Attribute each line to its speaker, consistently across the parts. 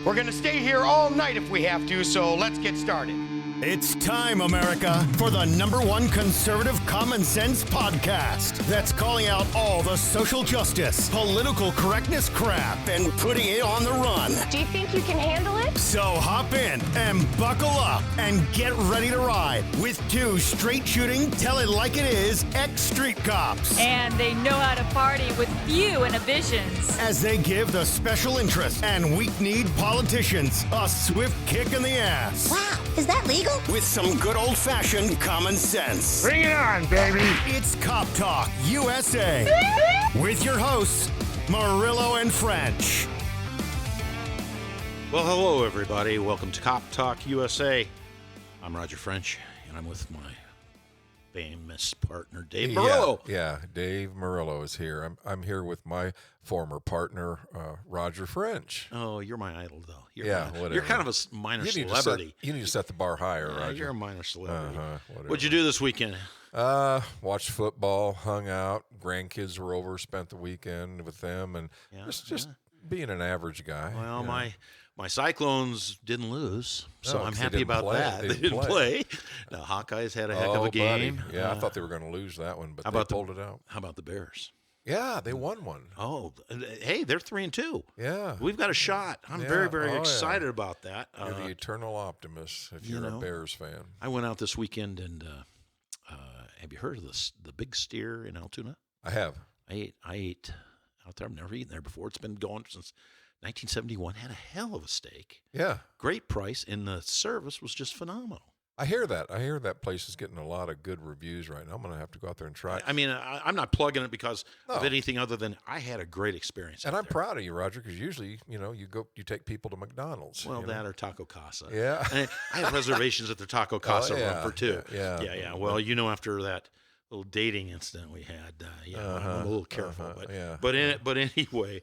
Speaker 1: We're going to stay here all night if we have to, so let's get started.
Speaker 2: It's time, America, for the #1 conservative common sense podcast that's calling out all the social justice, political correctness crap and putting it on the run.
Speaker 3: Do you think you can handle it?
Speaker 2: So hop in and buckle up and get ready to ride with two straight-shooting, tell it like it is, ex-street cops.
Speaker 4: And they know how to party with few inhibitions.
Speaker 2: As they give the special interest and weak-kneed politicians a swift kick in the ass.
Speaker 5: Wow, is that legal?
Speaker 2: With some good old-fashioned common sense.
Speaker 1: Bring it on, baby.
Speaker 2: It's Cop Talk USA with your hosts, Murillo and French.
Speaker 6: Well, hello, everybody. Welcome to Cop Talk USA. I'm Roger French, and I'm with my famous partner, Dave Murillo.
Speaker 7: Yeah, Dave Murillo is here. I'm here with my former partner, Roger French.
Speaker 6: Oh, you're my idol, though.
Speaker 7: Whatever.
Speaker 6: You're kind of a minor celebrity.
Speaker 7: You need to set the bar higher, Roger.
Speaker 6: You're a minor celebrity.
Speaker 7: Whatever.
Speaker 6: What'd you do this weekend?
Speaker 7: Watched football, hung out. Grandkids were over, spent the weekend with them, and just being an average guy.
Speaker 6: Well, my Cyclones didn't lose, so I'm happy about that.
Speaker 7: They
Speaker 6: didn't play. The Hawkeyes had a heck of a game.
Speaker 7: Buddy. Yeah, I thought they were going to lose that one, but they pulled it out.
Speaker 6: How about the Bears?
Speaker 7: Yeah, they won one.
Speaker 6: Oh, hey, they're 3-2.
Speaker 7: Yeah.
Speaker 6: We've got a shot. I'm very, very excited about that.
Speaker 7: You're the eternal optimist if you're a Bears fan.
Speaker 6: I went out this weekend, and have you heard of the Big Steer in Altoona?
Speaker 7: I have.
Speaker 6: I ate out there. I've never eaten there before. It's been going since 1971. Had a hell of a steak.
Speaker 7: Yeah.
Speaker 6: Great price, and the service was just phenomenal.
Speaker 7: I hear that. I hear that place is getting a lot of good reviews right now. I'm going to have to go out there and try it.
Speaker 6: I mean, I'm not plugging it because of anything other than I had a great experience.
Speaker 7: And I'm proud of you, Roger, because usually, you take people to McDonald's.
Speaker 6: Well, that or Taco Casa.
Speaker 7: Yeah.
Speaker 6: And I have reservations at the Taco Casa run for two.
Speaker 7: Yeah.
Speaker 6: Well, after that little dating incident we had, I'm a little careful. But anyway,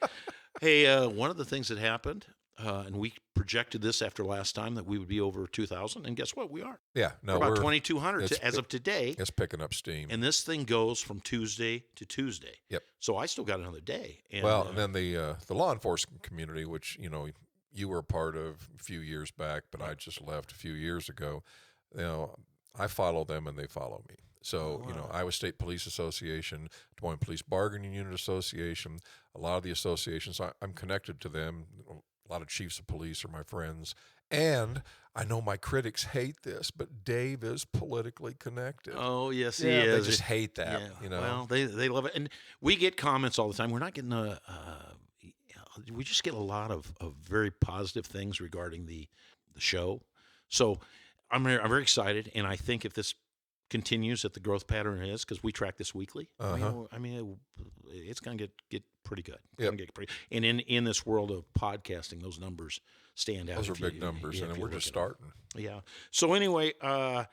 Speaker 6: hey, one of the things that happened, and we projected this after last time that we would be over 2,000, and guess what? We are.
Speaker 7: Yeah,
Speaker 6: no, we're about 2,200 as of today.
Speaker 7: It's picking up steam,
Speaker 6: and this thing goes from Tuesday to Tuesday.
Speaker 7: Yep.
Speaker 6: So I still got another day. And,
Speaker 7: and then the law enforcement community, which you were a part of a few years back, but I just left a few years ago. I follow them and they follow me. So, Iowa State Police Association, Des Moines Police Bargaining Unit Association, a lot of the associations, I'm connected to them. A lot of chiefs of police are my friends. And I know my critics hate this, but Dave is politically connected.
Speaker 6: Oh, yes, he is.
Speaker 7: They just hate that,
Speaker 6: Well, they love it. And we get comments all the time. We're not getting we just get a lot of very positive things regarding the show. So I'm very excited, and I think if this continues at the growth pattern it is, because we track this weekly. I mean, it's going to get pretty good. And in this world of podcasting, those numbers stand out.
Speaker 7: Those are big numbers, and we're just starting.
Speaker 6: Yeah. So anyway, the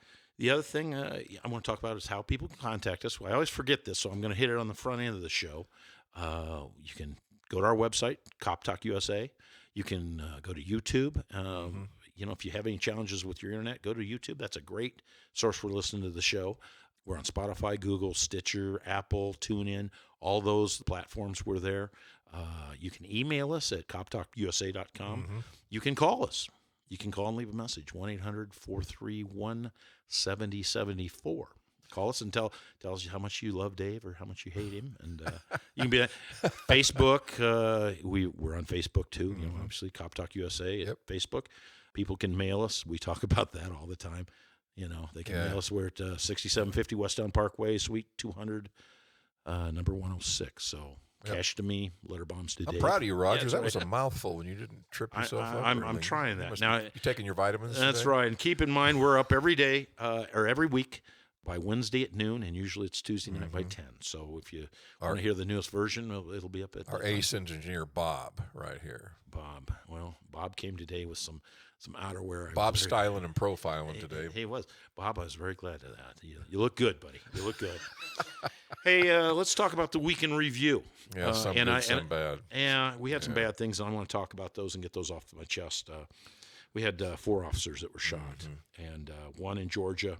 Speaker 6: other thing I want to talk about is how people can contact us. Well, I always forget this, so I'm going to hit it on the front end of the show. You can go to our website, Cop Talk USA. You can go to YouTube. If you have any challenges with your internet, go to YouTube. That's a great source for listening to the show. We're on Spotify, Google, Stitcher, Apple, TuneIn, all those platforms we're there. You can email us at coptalkusa.com. You can call us. You can call and leave a message, 1-800-431-7074. Call us and tell us how much you love Dave or how much you hate him. And you can be on Facebook. We're on Facebook, too. Obviously, Cop Talk USA at Facebook. People can mail us. We talk about that all the time. They can mail us. We're at 6750 West Down Parkway, Suite 200, number 106. So cash to me, letter bombs to Dave.
Speaker 7: I'm proud of you, Roger. That was a mouthful when you didn't trip yourself up.
Speaker 6: I'm trying that. Now,
Speaker 7: you taking your vitamins
Speaker 6: That's
Speaker 7: today?
Speaker 6: right. And keep in mind, we're up every day or every week by Wednesday at noon, and usually it's Tuesday night by 10. So if you want to hear the newest version, it'll be up at
Speaker 7: our ace engineer, Bob, right here.
Speaker 6: Bob. Well, Bob came today with some outerwear.
Speaker 7: Bob styling and profiling today.
Speaker 6: He was. Bob, I was very glad of that. You look good, buddy. You look good. Hey, let's talk about the week in review.
Speaker 7: Yeah, some good, some bad.
Speaker 6: Yeah, we had some bad things, and I want to talk about those and get those off my chest. We had 4 officers that were shot, and one in Georgia,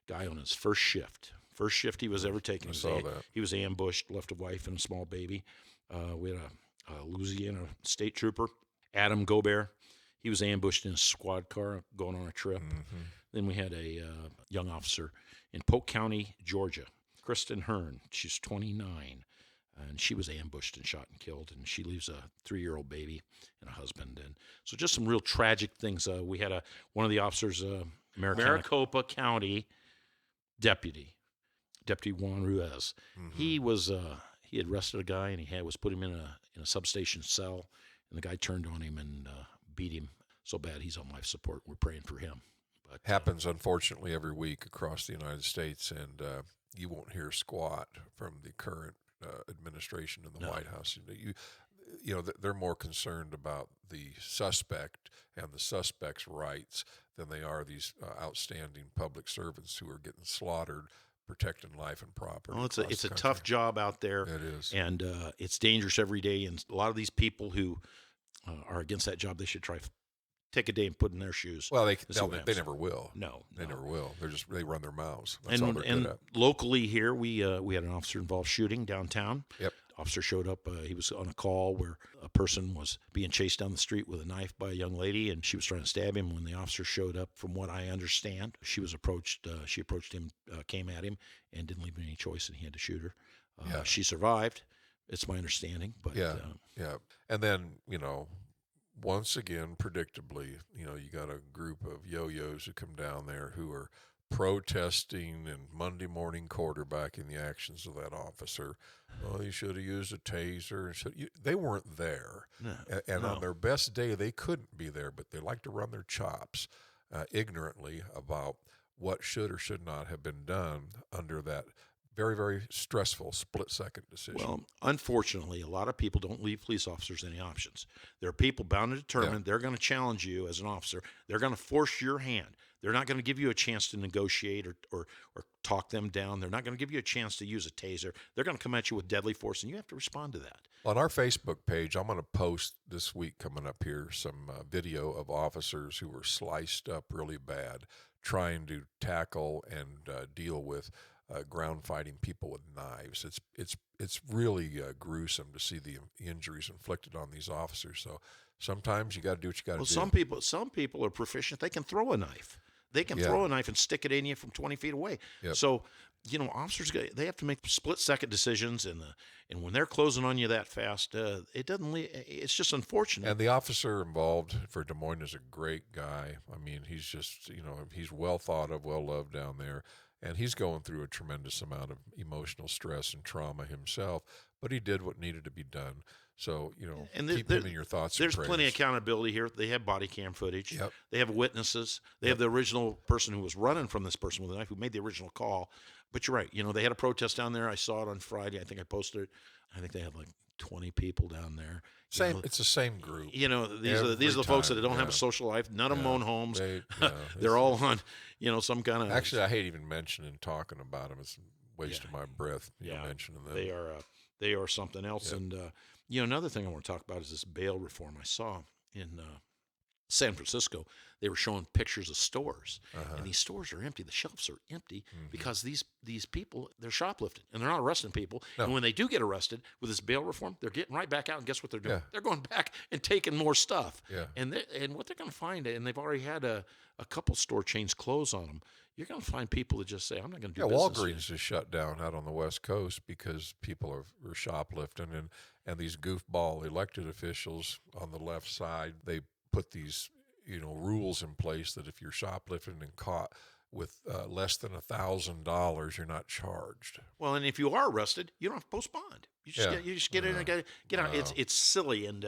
Speaker 6: guy on his first shift. First shift he was ever taking. He was ambushed, left a wife and a small baby. We had a Louisiana state trooper, Adam Gobert. He was ambushed in a squad car going on a trip.
Speaker 7: Mm-hmm.
Speaker 6: Then we had a young officer in Polk County, Georgia, Kristen Hearn. She's 29, and she was ambushed and shot and killed. And she leaves a 3-year-old baby and a husband. And so just some real tragic things. We had one of the officers, Maricopa County Deputy Juan Ruiz.
Speaker 7: Mm-hmm.
Speaker 6: He had arrested a guy, and he was put him in a substation cell, and the guy turned on him and beat him so bad he's on life support. We're praying for him. But,
Speaker 7: Happens, unfortunately, every week across the United States, and you won't hear squat from the current administration in the White House. They're more concerned about the suspect and the suspect's rights than they are these outstanding public servants who are getting slaughtered protecting life and property.
Speaker 6: Well, it's a tough job out there.
Speaker 7: It is.
Speaker 6: And it's dangerous every day. And a lot of these people who are against that job, they should try take a day and put in their shoes.
Speaker 7: Well, they never will.
Speaker 6: No,
Speaker 7: they never will. They run their mouths. That's all they're good
Speaker 6: and
Speaker 7: at.
Speaker 6: locally here, we had an officer involved shooting downtown.
Speaker 7: Yep.
Speaker 6: Officer showed up. He was on a call where a person was being chased down the street with a knife by a young lady, and she was trying to stab him. When the officer showed up, from what I understand, she approached him, came at him, and didn't leave him any choice, and he had to shoot her. She survived. It's my understanding. But
Speaker 7: yeah. And then, once again, predictably, you got a group of yo-yos who come down there who are protesting and Monday morning quarterbacking the actions of that officer. Oh, you should have used a taser. They weren't there. And on their best day, they couldn't be there, but they like to run their chops ignorantly about what should or should not have been done under that very, very stressful split-second decision.
Speaker 6: Well, unfortunately, a lot of people don't leave police officers any options. There are people bound and determined. They're going to challenge you as an officer. They're going to force your hand. They're not going to give you a chance to negotiate or talk them down. They're not going to give you a chance to use a taser. They're going to come at you with deadly force, and you have to respond to that.
Speaker 7: On our Facebook page, I'm going to post this week coming up here some video of officers who were sliced up really bad trying to tackle and deal with ground fighting people with knives. It's really gruesome to see the injuries inflicted on these officers. So sometimes you got to do what you got to do.
Speaker 6: Some people are proficient. They can throw a knife. They can throw a knife and stick it in you from 20 feet away.
Speaker 7: Yep.
Speaker 6: So, officers, they have to make split-second decisions, and when they're closing on you that fast, it's just unfortunate.
Speaker 7: And the officer involved for Des Moines is a great guy. I mean, he's just, he's well thought of, well loved down there. And he's going through a tremendous amount of emotional stress and trauma himself, but he did what needed to be done. So, keep him in your thoughts.
Speaker 6: There's
Speaker 7: and
Speaker 6: plenty of
Speaker 7: prayers.
Speaker 6: accountability here. They have body cam footage.
Speaker 7: Yep.
Speaker 6: They have witnesses. They have the original person who was running from this person with a knife who made the original call. But you're right. They had a protest down there. I saw it on Friday. I think I posted it. I think they had like 20 people down there.
Speaker 7: It's the same group.
Speaker 6: These are the folks that don't have a social life. None of them own homes. They're all on, some kind of.
Speaker 7: Actually, I hate even mentioning talking about them. It's a waste of my breath. Mentioning them.
Speaker 6: They are something else.
Speaker 7: Yep.
Speaker 6: And another thing I want to talk about is this bail reform. I saw in San Francisco, they were showing pictures of stores, and these stores are empty. The shelves are empty because these people, they're shoplifting, and they're not arresting people.
Speaker 7: No.
Speaker 6: And when they do get arrested with this bail reform, they're getting right back out, and guess what they're doing?
Speaker 7: Yeah.
Speaker 6: They're going back and taking more stuff.
Speaker 7: Yeah.
Speaker 6: And what they're going to find, and they've already had a couple store chains close on them, you're going to find people that just say, I'm not going to do business.
Speaker 7: Walgreens is shut down out on the West Coast because people are shoplifting, and these goofball elected officials on the left side, they put these rules in place that if you're shoplifting and caught with less than $1,000, you're not charged.
Speaker 6: Well, and if you are arrested, you don't have to post bond. You just get in and get out. It's silly, and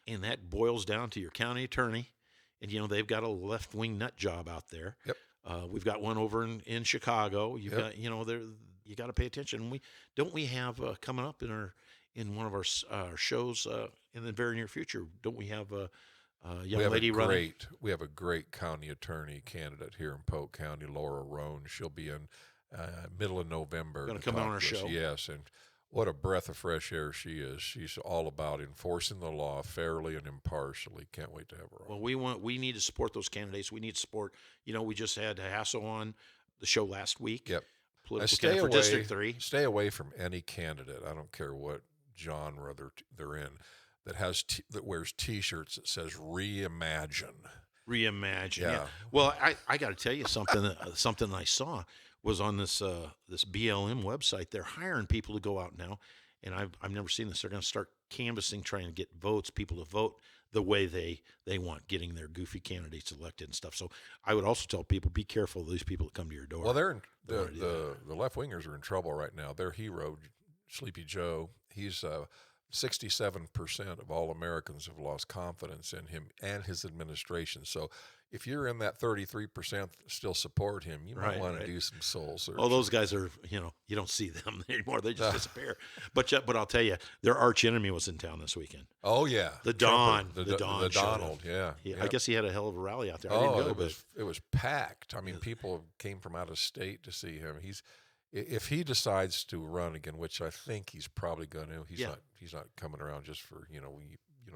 Speaker 6: that boils down to your county attorney, and they've got a left wing nut job out there.
Speaker 7: Yep.
Speaker 6: We've got one over in Chicago. You've got you got to pay attention. We have coming up in one of our shows in the very near future. Don't we have a young lady running?
Speaker 7: We have a great county attorney candidate here in Polk County, Laura Roan. She'll be in middle of November.
Speaker 6: Going to come on our show.
Speaker 7: Yes, and what a breath of fresh air she is. She's all about enforcing the law fairly and impartially. Can't wait to have her on.
Speaker 6: Well, we need to support those candidates. We need to support. We just had Hassel on the show last week.
Speaker 7: Yep.
Speaker 6: Political candidate for District 3.
Speaker 7: Stay away from any candidate. I don't care what genre they're in. that wears T-shirts that says "Reimagine."
Speaker 6: Reimagine.
Speaker 7: Yeah.
Speaker 6: Well, I got to tell you something. Something I saw was on this this BLM website. They're hiring people to go out now, and I've never seen this. They're going to start canvassing, trying to get people to vote the way they want, getting their goofy candidates elected and stuff. So I would also tell people, be careful of these people that come to your door.
Speaker 7: Well, the left wingers are in trouble right now. Their hero, Sleepy Joe, he's 67% of all Americans have lost confidence in him and his administration. So if you're in that 33% that still support him, you might want to do some soul searching.
Speaker 6: Oh, those guys are, you don't see them anymore. They just disappear. But I'll tell you, their arch enemy was in town this weekend.
Speaker 7: Oh, yeah.
Speaker 6: The
Speaker 7: Donald,
Speaker 6: yeah. I guess he had a hell of a rally out there.
Speaker 7: It was packed. I mean, people came from out of state to see him. If he decides to run again, which I think he's probably going to, he's not coming around just for you know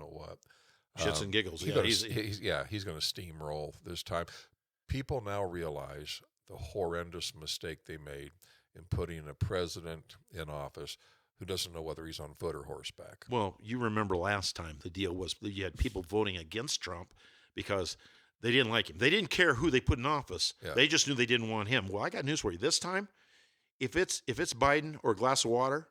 Speaker 7: what,
Speaker 6: shits and giggles.
Speaker 7: He's going to steamroll this time. People now realize the horrendous mistake they made in putting a president in office who doesn't know whether he's on foot or horseback.
Speaker 6: Well, you remember last time the deal was you had people voting against Trump because they didn't like him. They didn't care who they put in office. Yeah. They just knew they didn't want him. Well, I got news for you. This time, if it's Biden or a glass of water,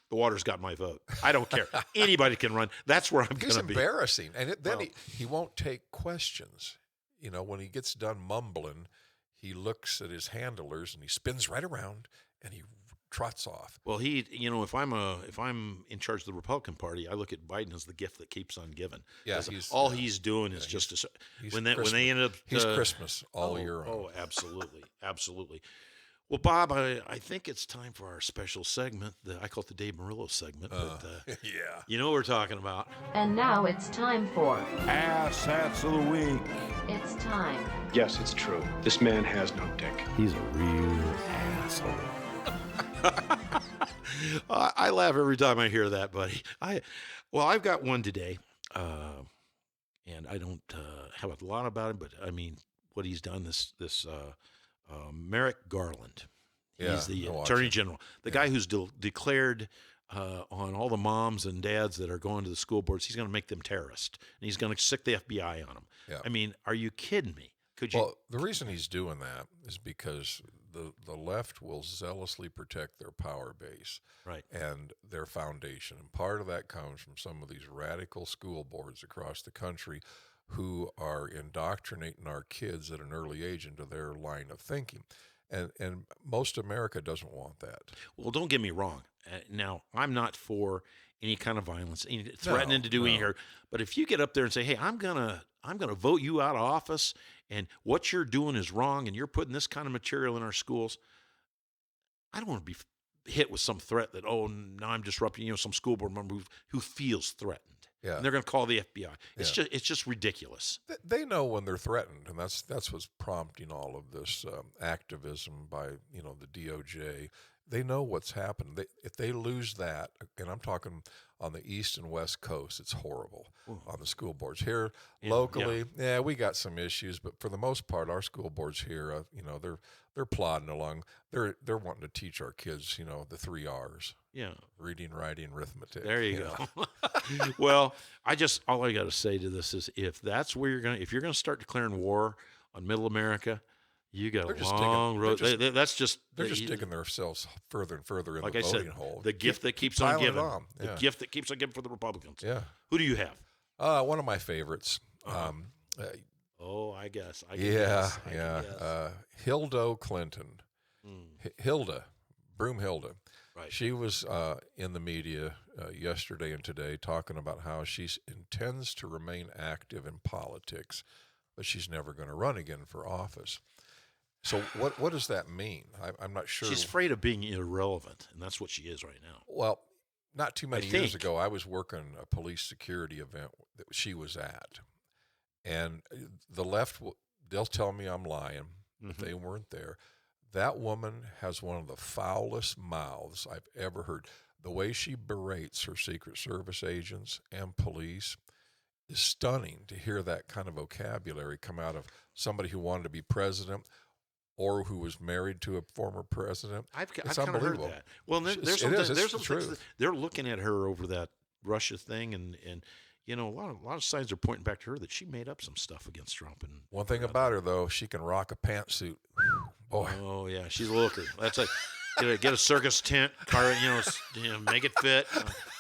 Speaker 6: the water's got my vote. I don't care. Anybody can run. That's where I'm going to be.
Speaker 7: He's embarrassing. And then he won't take questions. When he gets done mumbling, he looks at his handlers and he spins right around and he trots off.
Speaker 6: Well, if I'm in charge of the Republican Party, I look at Biden as the gift that keeps on giving.
Speaker 7: Yeah,
Speaker 6: he's doing is just when they ended up
Speaker 7: he's Christmas all year round.
Speaker 6: Oh, absolutely, absolutely. Well, Bob, I think it's time for our special segment. I call it the Dave Murillo segment. But,
Speaker 7: yeah.
Speaker 6: You know what we're talking about.
Speaker 3: And now it's time for
Speaker 5: Asshats of the Week.
Speaker 3: It's time.
Speaker 8: Yes, it's true. This man has no dick.
Speaker 5: He's a real asshole.
Speaker 6: I laugh every time I hear that, buddy. I've got one today, and I don't have a lot about him, but I mean, what he's done Merrick Garland. He's the Attorney General, the guy who's declared on all the moms and dads that are going to the school boards, he's going to make them terrorists, and he's going to stick the FBI on them. Yeah. I mean, are you kidding me?
Speaker 7: Well, the reason he's doing that is because the left will zealously protect their power base and their foundation. And part of that comes from some of these radical school boards across the country who are indoctrinating our kids at an early age into their line of thinking. And most America doesn't want that.
Speaker 6: Well, don't get me wrong. Now, I'm not for any kind of violence, threatening to do any hurt. But if you get up there and say, "Hey, I'm gonna vote you out of office, and what you're doing is wrong, and you're putting this kind of material in our schools," I don't want to be hit with some threat that, now I'm disrupting, some school board member who feels threatened. Yeah. And they're going to call the FBI. It's just ridiculous.
Speaker 7: They know when they're threatened, and that's what's prompting all of this activism by the DOJ. They know what's happened. If they lose that, and I'm talking on the East and West Coast, it's horrible on the school boards. Here locally, we got some issues, but for the most part, our school boards here, they're plodding along. They're wanting to teach our kids, the 3 R's.
Speaker 6: Yeah.
Speaker 7: Reading, writing, arithmetic.
Speaker 6: There you go. Well, all I got to say to this is if that's where if you're going to start declaring war on middle America, you got a long road. They're just
Speaker 7: digging themselves further and further in the voting hole.
Speaker 6: The gift that keeps on giving. The gift that keeps on giving for the Republicans.
Speaker 7: Yeah.
Speaker 6: Who do you have?
Speaker 7: One of my favorites.
Speaker 6: I guess.
Speaker 7: Hilda Clinton. Broomhilda.
Speaker 6: Right.
Speaker 7: She was in the media yesterday and today talking about how she intends to remain active in politics, but she's never going to run again for office. So what does that mean? I'm not sure.
Speaker 6: She's afraid of being irrelevant, and that's what she is right now.
Speaker 7: Well, not too many years ago, I was working a police security event that she was at, and the left, they'll tell me I'm lying if they weren't there. That woman has one of the foulest mouths I've ever heard. The way she berates her Secret Service agents and police is stunning to hear that kind of vocabulary come out of somebody who wanted to be president or who was married to a former president.
Speaker 6: I've kind of heard that. Well, there's the truth. They're looking at her over that Russia thing, and you know, a lot of signs are pointing back to her that she made up some stuff against Trump. And
Speaker 7: One thing about her, though, she can rock a pantsuit. Boy.
Speaker 6: oh yeah, she's a looker. That's like get a circus tent, make it fit.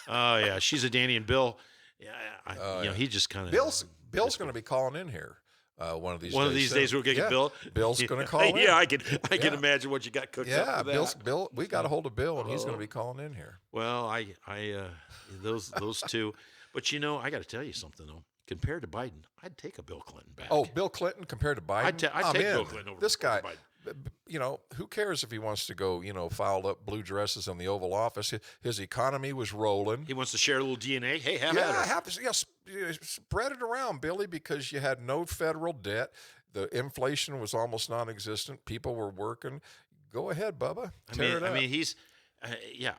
Speaker 6: Oh yeah, she's a Danny and Bill. Yeah, you know, he just kind of
Speaker 7: Bill's going to be calling in here one of these days.
Speaker 6: One of these days we'll get Bill.
Speaker 7: Bill's going to call in.
Speaker 6: Yeah, I can imagine what you got cooked up for that.
Speaker 7: Bill. We got a hold of Bill, and he's going to be calling in here.
Speaker 6: Well, those two. But, you know, I got to tell you something, though. Compared to Biden, I'd take a Bill Clinton back.
Speaker 7: Oh, Bill Clinton compared to Biden?
Speaker 6: I'd take Bill Clinton over
Speaker 7: this guy.
Speaker 6: Biden.
Speaker 7: You know, who cares if he wants to go, fouled up blue dresses in the Oval Office? His economy was rolling.
Speaker 6: He wants to share a little DNA. Hey, have at it.
Speaker 7: Spread it around, Billy, because you had no federal debt. The inflation was almost non-existent. People were working. Go ahead, Bubba. Tear it up.
Speaker 6: I mean, he's...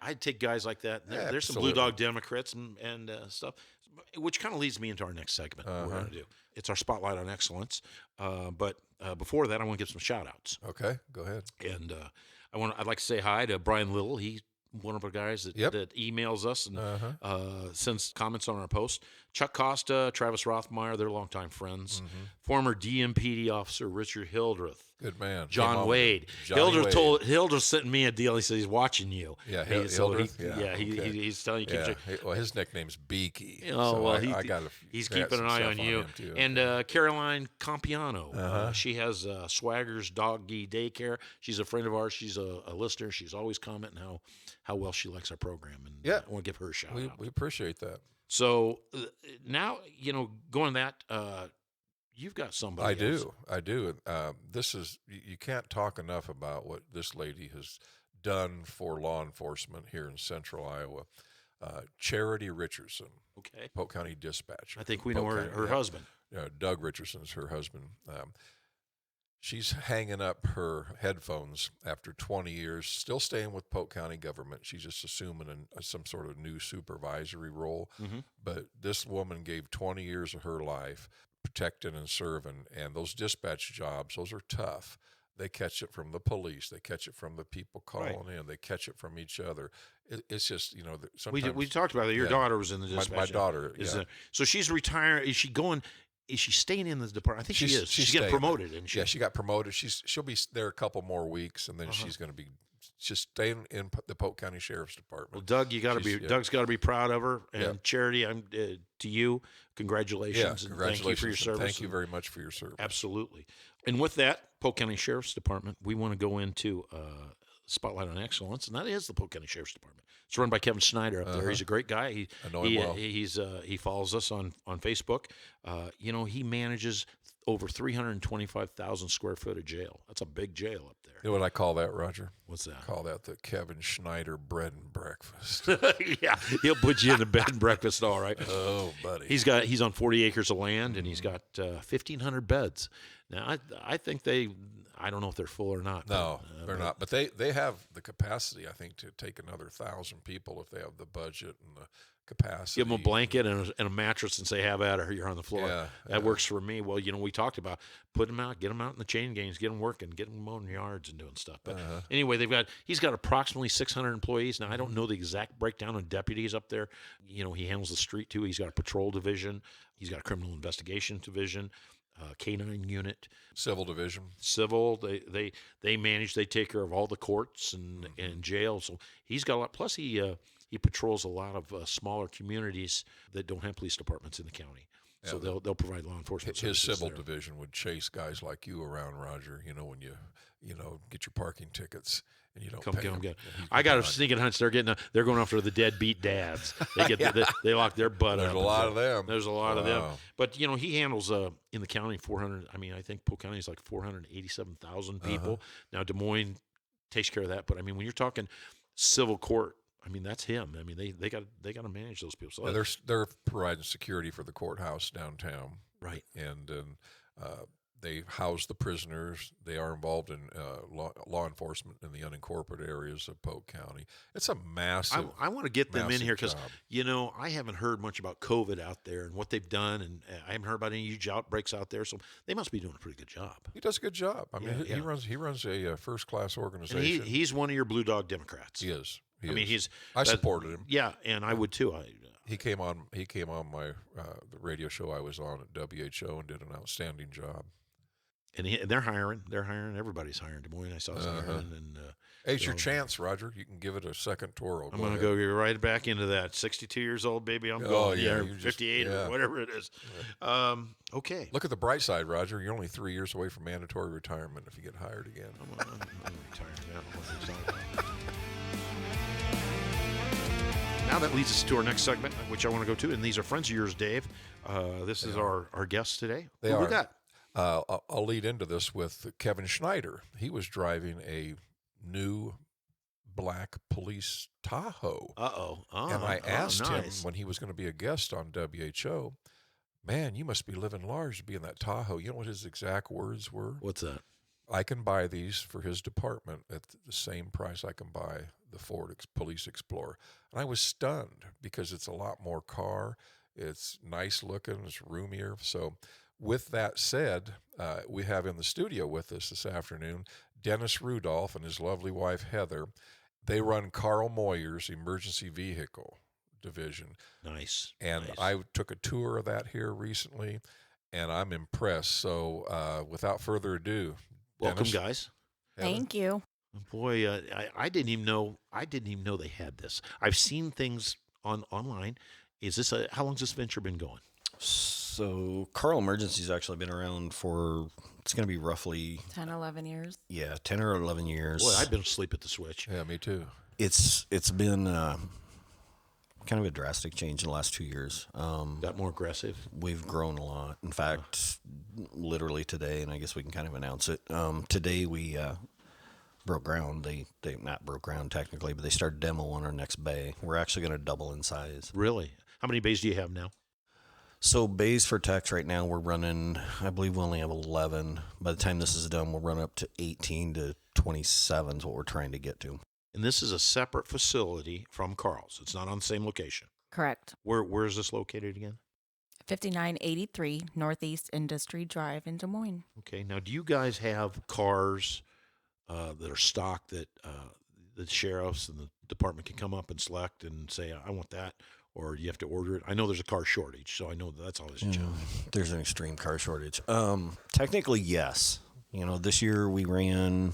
Speaker 6: I'd take guys like that. There's some blue dog Democrats and stuff, which kind of leads me into our next segment. We're going to do. It's our Spotlight on Excellence. But before that, I want to give some shout outs.
Speaker 7: Okay, go ahead.
Speaker 6: And I'd like to say hi to Brian Little. He's one of our guys that emails us and sends comments on our post. Chuck Costa, Travis Rothmeyer, they're longtime friends. Former DMPD officer Richard Hildreth.
Speaker 7: Good man.
Speaker 6: John Wade. Hildreth sent me a deal. He said he's watching you.
Speaker 7: Yeah,
Speaker 6: Hildreth.
Speaker 7: Okay.
Speaker 6: He's telling you.
Speaker 7: Well, his nickname's Beaky.
Speaker 6: Oh,
Speaker 7: so
Speaker 6: well, he's keeping an eye on you. And Caroline Campiano. She has Swagger's Doggy Daycare. She's a friend of ours. She's a listener. She's always commenting how well she likes our program. And I want to give her a shout out.
Speaker 7: We appreciate that.
Speaker 6: So now, going that, you've got somebody else.
Speaker 7: I do. This is, you can't talk enough about what this lady has done for law enforcement here in central Iowa. Charity Richardson.
Speaker 6: Okay.
Speaker 7: Polk County Dispatcher.
Speaker 6: I think we know her husband.
Speaker 7: Doug Richardson's her husband. She's hanging up her headphones after 20 years, still staying with Polk County government. She's just assuming some sort of new supervisory role. But this woman gave 20 years of her life protecting and serving, and those dispatch jobs, those are tough. They catch it from the police. They catch it from the people calling in. They catch it from each other. It's just, sometimes.
Speaker 6: We talked about it. Your daughter was in the dispatch.
Speaker 7: My daughter,
Speaker 6: so she's retiring. Is she going? Is she staying in the department? I think she is. She's getting promoted, isn't she?
Speaker 7: Yeah, she got promoted. She'll be there a couple more weeks, and then she's going to be just staying in the Polk County Sheriff's Department.
Speaker 6: Well, Doug, Doug's got to be proud of her. And Charity, I'm to you, congratulations.
Speaker 7: Yeah,
Speaker 6: and thank you for your service.
Speaker 7: Thank you very much for your service.
Speaker 6: Absolutely. And with that, Polk County Sheriff's Department, we want to go into Spotlight on Excellence, and that is the Polk County Sheriff's Department. It's run by Kevin Snyder up there. He's a great guy. He follows us on Facebook. He manages over 325,000 square foot of jail. That's a big jail up there.
Speaker 7: You know what I call that, Roger?
Speaker 6: What's that?
Speaker 7: I call that the Kevin Schneider bread and breakfast.
Speaker 6: Yeah, he'll put you in a bed and breakfast, all right.
Speaker 7: Oh, buddy.
Speaker 6: He's on 40 acres of land, and he's got 1,500 beds. Now, I think I don't know if they're full or not.
Speaker 7: No, they're not. But they have the capacity, I think, to take another 1,000 people if they have the budget and the capacity.
Speaker 6: Give them a blanket and a mattress and say, have at her, you're on the floor.
Speaker 7: Yeah,
Speaker 6: that works for me. Well, we talked about putting them out, get them out in the chain gangs, get them working, get them mowing yards and doing stuff. But anyway, he's got approximately 600 employees. Now, I don't know the exact breakdown of deputies up there. He handles the street, too. He's got a patrol division. He's got a criminal investigation division. Canine unit,
Speaker 7: civil division,
Speaker 6: they take care of all the courts and jails. So he's got a lot. Plus he patrols a lot of smaller communities that don't have police departments in the county. Yeah, so they'll provide law enforcement.
Speaker 7: His civil
Speaker 6: there.
Speaker 7: Division would chase guys like you around, Roger. When you get your parking tickets and you don't pay them.
Speaker 6: I got a sneaking hunch they're going after the deadbeat dads. They lock their butt
Speaker 7: There's
Speaker 6: up.
Speaker 7: A lot of them.
Speaker 6: There's a lot of them. But he handles in the county 400. I mean, I think Polk County is like 487,000 people. Now Des Moines takes care of that. But I mean, when you're talking civil court, I mean, that's him. I mean, they got to manage those people. So
Speaker 7: they're providing security for the courthouse downtown,
Speaker 6: right?
Speaker 7: And they house the prisoners. They are involved in law enforcement in the unincorporated areas of Polk County. It's a massive.
Speaker 6: I want to get them in here because
Speaker 7: job.
Speaker 6: I haven't heard much about COVID out there and what they've done, and I haven't heard about any huge outbreaks out there. So they must be doing a pretty good job.
Speaker 7: He does a good job. I mean, he runs a first class organization.
Speaker 6: And he's one of your Blue Dog Democrats.
Speaker 7: He is. He
Speaker 6: I mean,
Speaker 7: is. I supported him.
Speaker 6: Yeah, and I would too.
Speaker 7: He came on my the radio show I was on at WHO and did an outstanding job.
Speaker 6: And they're hiring. They're hiring. Everybody's hiring. Des Moines, I saw some hiring. And
Speaker 7: Hey, it's your chance, Roger. You can give it a second tour.
Speaker 6: I'm going to go right back into that. 62 years old, baby. I'm going.
Speaker 7: Yeah,
Speaker 6: 58 or whatever it is. Okay.
Speaker 7: Look at the bright side, Roger. You're only 3 years away from mandatory retirement if you get hired again.
Speaker 6: I'm retired now. Now that leads us to our next segment, which I want to go to, and these are friends of yours, Dave. This is our guest today.
Speaker 7: They
Speaker 6: Who
Speaker 7: are.
Speaker 6: we got?
Speaker 7: I'll lead into this with Kevin Schneider. He was driving a new black police Tahoe. And I asked him when he was going to be a guest on WHO, man, you must be living large to be in that Tahoe. You know what his exact words were?
Speaker 6: What's that?
Speaker 7: I can buy these for his department at the same price I can buy the Ford Police Explorer. And I was stunned because it's a lot more car. It's nice looking. It's roomier. So with that said, we have in the studio with us this afternoon Dennis Rudolph and his lovely wife Heather. They run Karl Moyer's emergency vehicle division.
Speaker 6: Nice.
Speaker 7: And I took a tour of that here recently, and I'm impressed. So without further ado,
Speaker 6: welcome,
Speaker 7: Dennis.
Speaker 6: guys.
Speaker 7: Heather.
Speaker 9: Thank you.
Speaker 6: Boy, I didn't even know. I didn't even know they had this. I've seen things online. Is this how long's this venture been going?
Speaker 10: So Karl Emergency's actually been around for, it's going to be roughly
Speaker 9: 10, 11 years.
Speaker 10: Yeah, 10 or 11 years.
Speaker 6: Boy, I've been asleep at the switch.
Speaker 7: Yeah, me too.
Speaker 10: It's been kind of a drastic change in the last 2 years.
Speaker 6: Got more aggressive.
Speaker 10: We've grown a lot. In fact, literally today, and I guess we can kind of announce it. Today we broke ground. They not broke ground technically, but they started demo on our next bay. We're actually going to double in size.
Speaker 6: Really? How many bays do you have now?
Speaker 10: So bays for techs right now, we're running, I believe we only have 11. By the time this is done, we'll run up to 18 to 27 is what we're trying to get to.
Speaker 6: And this is a separate facility from Karl's. It's not on the same location.
Speaker 9: Correct.
Speaker 6: Where is this located again?
Speaker 9: 5983 Northeast Industry Drive in Des Moines.
Speaker 6: Okay. Now, do you guys have cars that are stock that the sheriffs and the department can come up and select and say, I want that? Or do you have to order it? I know there's a car shortage, so I know that's always a challenge.
Speaker 10: There's an extreme car shortage. Technically, yes. This year we ran,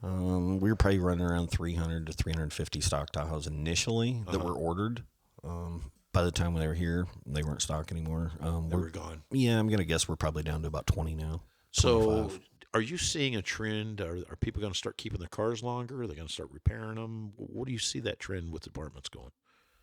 Speaker 10: we were probably running around 300 to 350 stock Tahoes initially that were ordered. By the time they were here, they weren't stock anymore.
Speaker 6: They were gone.
Speaker 10: Yeah, I'm going to guess we're probably down to about 20 now.
Speaker 6: So
Speaker 10: 25.
Speaker 6: are you seeing a trend? Are people going to start keeping their cars longer? Are they going to start repairing them? What do you see that trend with departments going?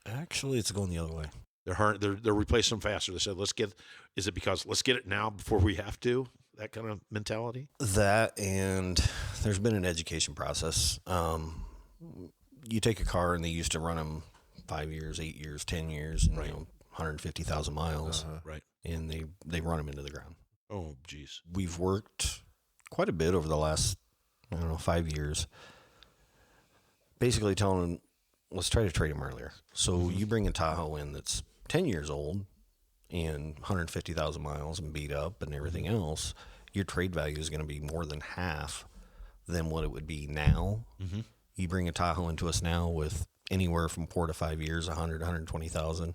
Speaker 10: Actually, it's going the other way.
Speaker 6: They're replacing them faster. They said, let's get it now before we have to? That kind of mentality?
Speaker 10: That, and there's been an education process. You take a car and they used to run them 5 years, 8 years, 10 years, and 150,000 miles.
Speaker 6: Right.
Speaker 10: And they run them into the ground.
Speaker 6: Oh, geez.
Speaker 10: We've worked quite a bit over the last, 5 years, basically telling them, let's try to trade them earlier. So you bring a Tahoe in that's 10 years old and 150,000 miles and beat up and everything else, your trade value is going to be more than half than what it would be now. Mm-hmm. You bring a Tahoe into us now with anywhere from 4 to 5 years, 100, 120,000,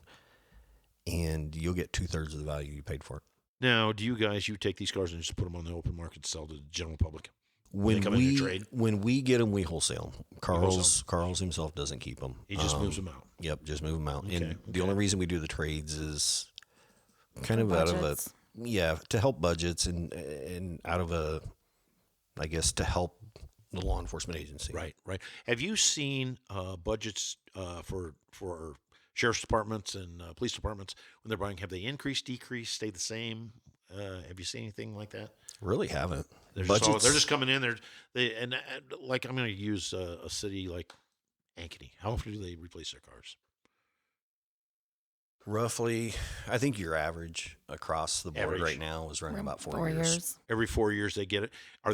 Speaker 10: and you'll get 2/3 of the value you paid for it.
Speaker 6: Now, do you take these cars and just put them on the open market and sell to the general public?
Speaker 10: When
Speaker 6: they come in to trade?
Speaker 10: When we get them, we wholesale them. Karl's himself doesn't keep them.
Speaker 6: He just moves them out.
Speaker 10: Yep, just move them out.
Speaker 6: Okay,
Speaker 10: And the only reason we do the trades is kind of out of to help budgets and out of I guess, to help the law enforcement agency.
Speaker 6: Right. Have you seen budgets for sheriff's departments and police departments when they're buying? Have they increased, decreased, stayed the same? Have you seen anything like that?
Speaker 10: Really haven't.
Speaker 6: They're just coming in. And like I'm going to use a city like Ankeny. How often do they replace their cars?
Speaker 10: Roughly, I think your average across the board right now is running about 4 years.
Speaker 6: Every 4 years they get it. Are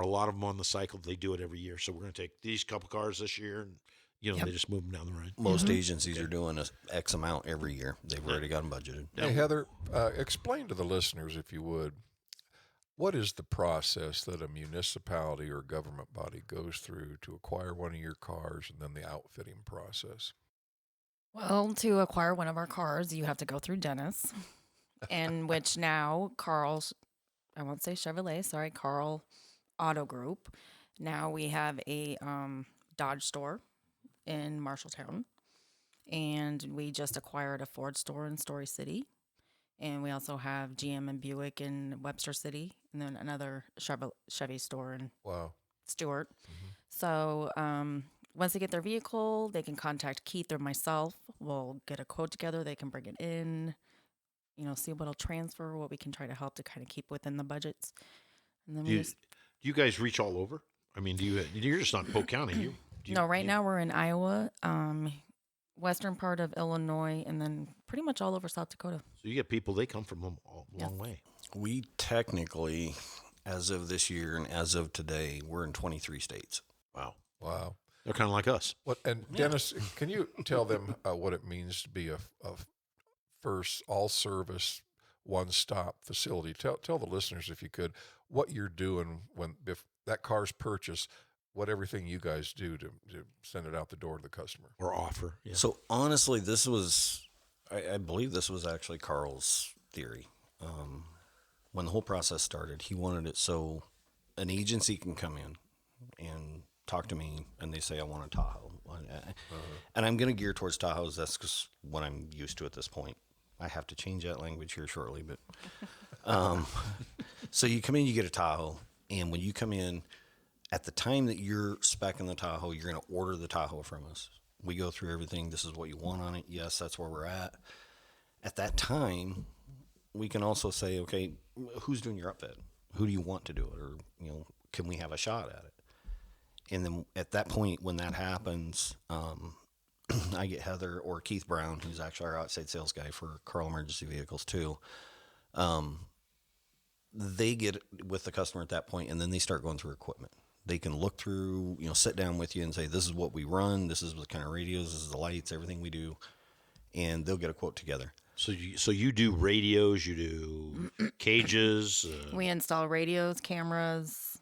Speaker 6: a lot of them on the cycle? They do it every year. So we're going to take these couple cars this year, and they just move them down the road.
Speaker 10: Most agencies are doing a X amount every year. They've already got them budgeted.
Speaker 7: Hey, Heather, explain to the listeners, if you would, What is the process that a municipality or government body goes through to acquire one of your cars and then the outfitting process?
Speaker 9: Well, to acquire one of our cars, you have to go through Dennis, in which now Carl's, I won't say Chevrolet, sorry, Karl Auto Group. Now we have a Dodge store in Marshalltown, and we just acquired a Ford store in Story City, and we also have GM and Buick in Webster City, and then another Chevy store in
Speaker 7: Wow.
Speaker 9: Stewart. So once they get their vehicle, they can contact Keith or myself. We'll get a quote together. They can bring it in, see what'll transfer, what we can try to help to kind of keep within the budgets. And then
Speaker 6: Do you guys reach all over? I mean, you're just not in Polk County.
Speaker 9: No, right now we're in Iowa, western part of Illinois, and then pretty much all over South Dakota.
Speaker 6: So you get people, they come from a long way.
Speaker 10: We technically, as of this year and as of today, we're in 23 states.
Speaker 6: Wow.
Speaker 10: They're
Speaker 6: kind of like us.
Speaker 7: And Dennis, can you tell them what it means to be a first all-service, one-stop facility? Tell the listeners, if you could, what you're doing if that car's purchased, what everything you guys do to send it out the door to the customer.
Speaker 6: Or offer. Yeah.
Speaker 10: So honestly, this was, I believe this was actually Karl's theory. When the whole process started, he wanted it so an agency can come in and talk to me and they say, I want a Tahoe. And I'm going to gear towards Tahoes. That's just what I'm used to at this point. I have to change that language here shortly, but so you come in, you get a Tahoe, and when you come in, at the time that you're speccing the Tahoe, you're going to order the Tahoe from us. We go through everything. This is what you want on it. Yes, that's where we're at. At that time, we can also say, okay, who's doing your upfit? Who do you want to do it? Or, can we have a shot at it? And then at that point, when that happens, I get Heather or Keith Brown, who's actually our outside sales guy for Karl Emergency Vehicles too. They get with the customer at that point, and then they start going through equipment. They can look through, sit down with you and say, this is what we run, this is the kind of radios, this is the lights, everything we do, and they'll get a quote together.
Speaker 6: So you do radios, you do cages.
Speaker 9: We install radios, cameras,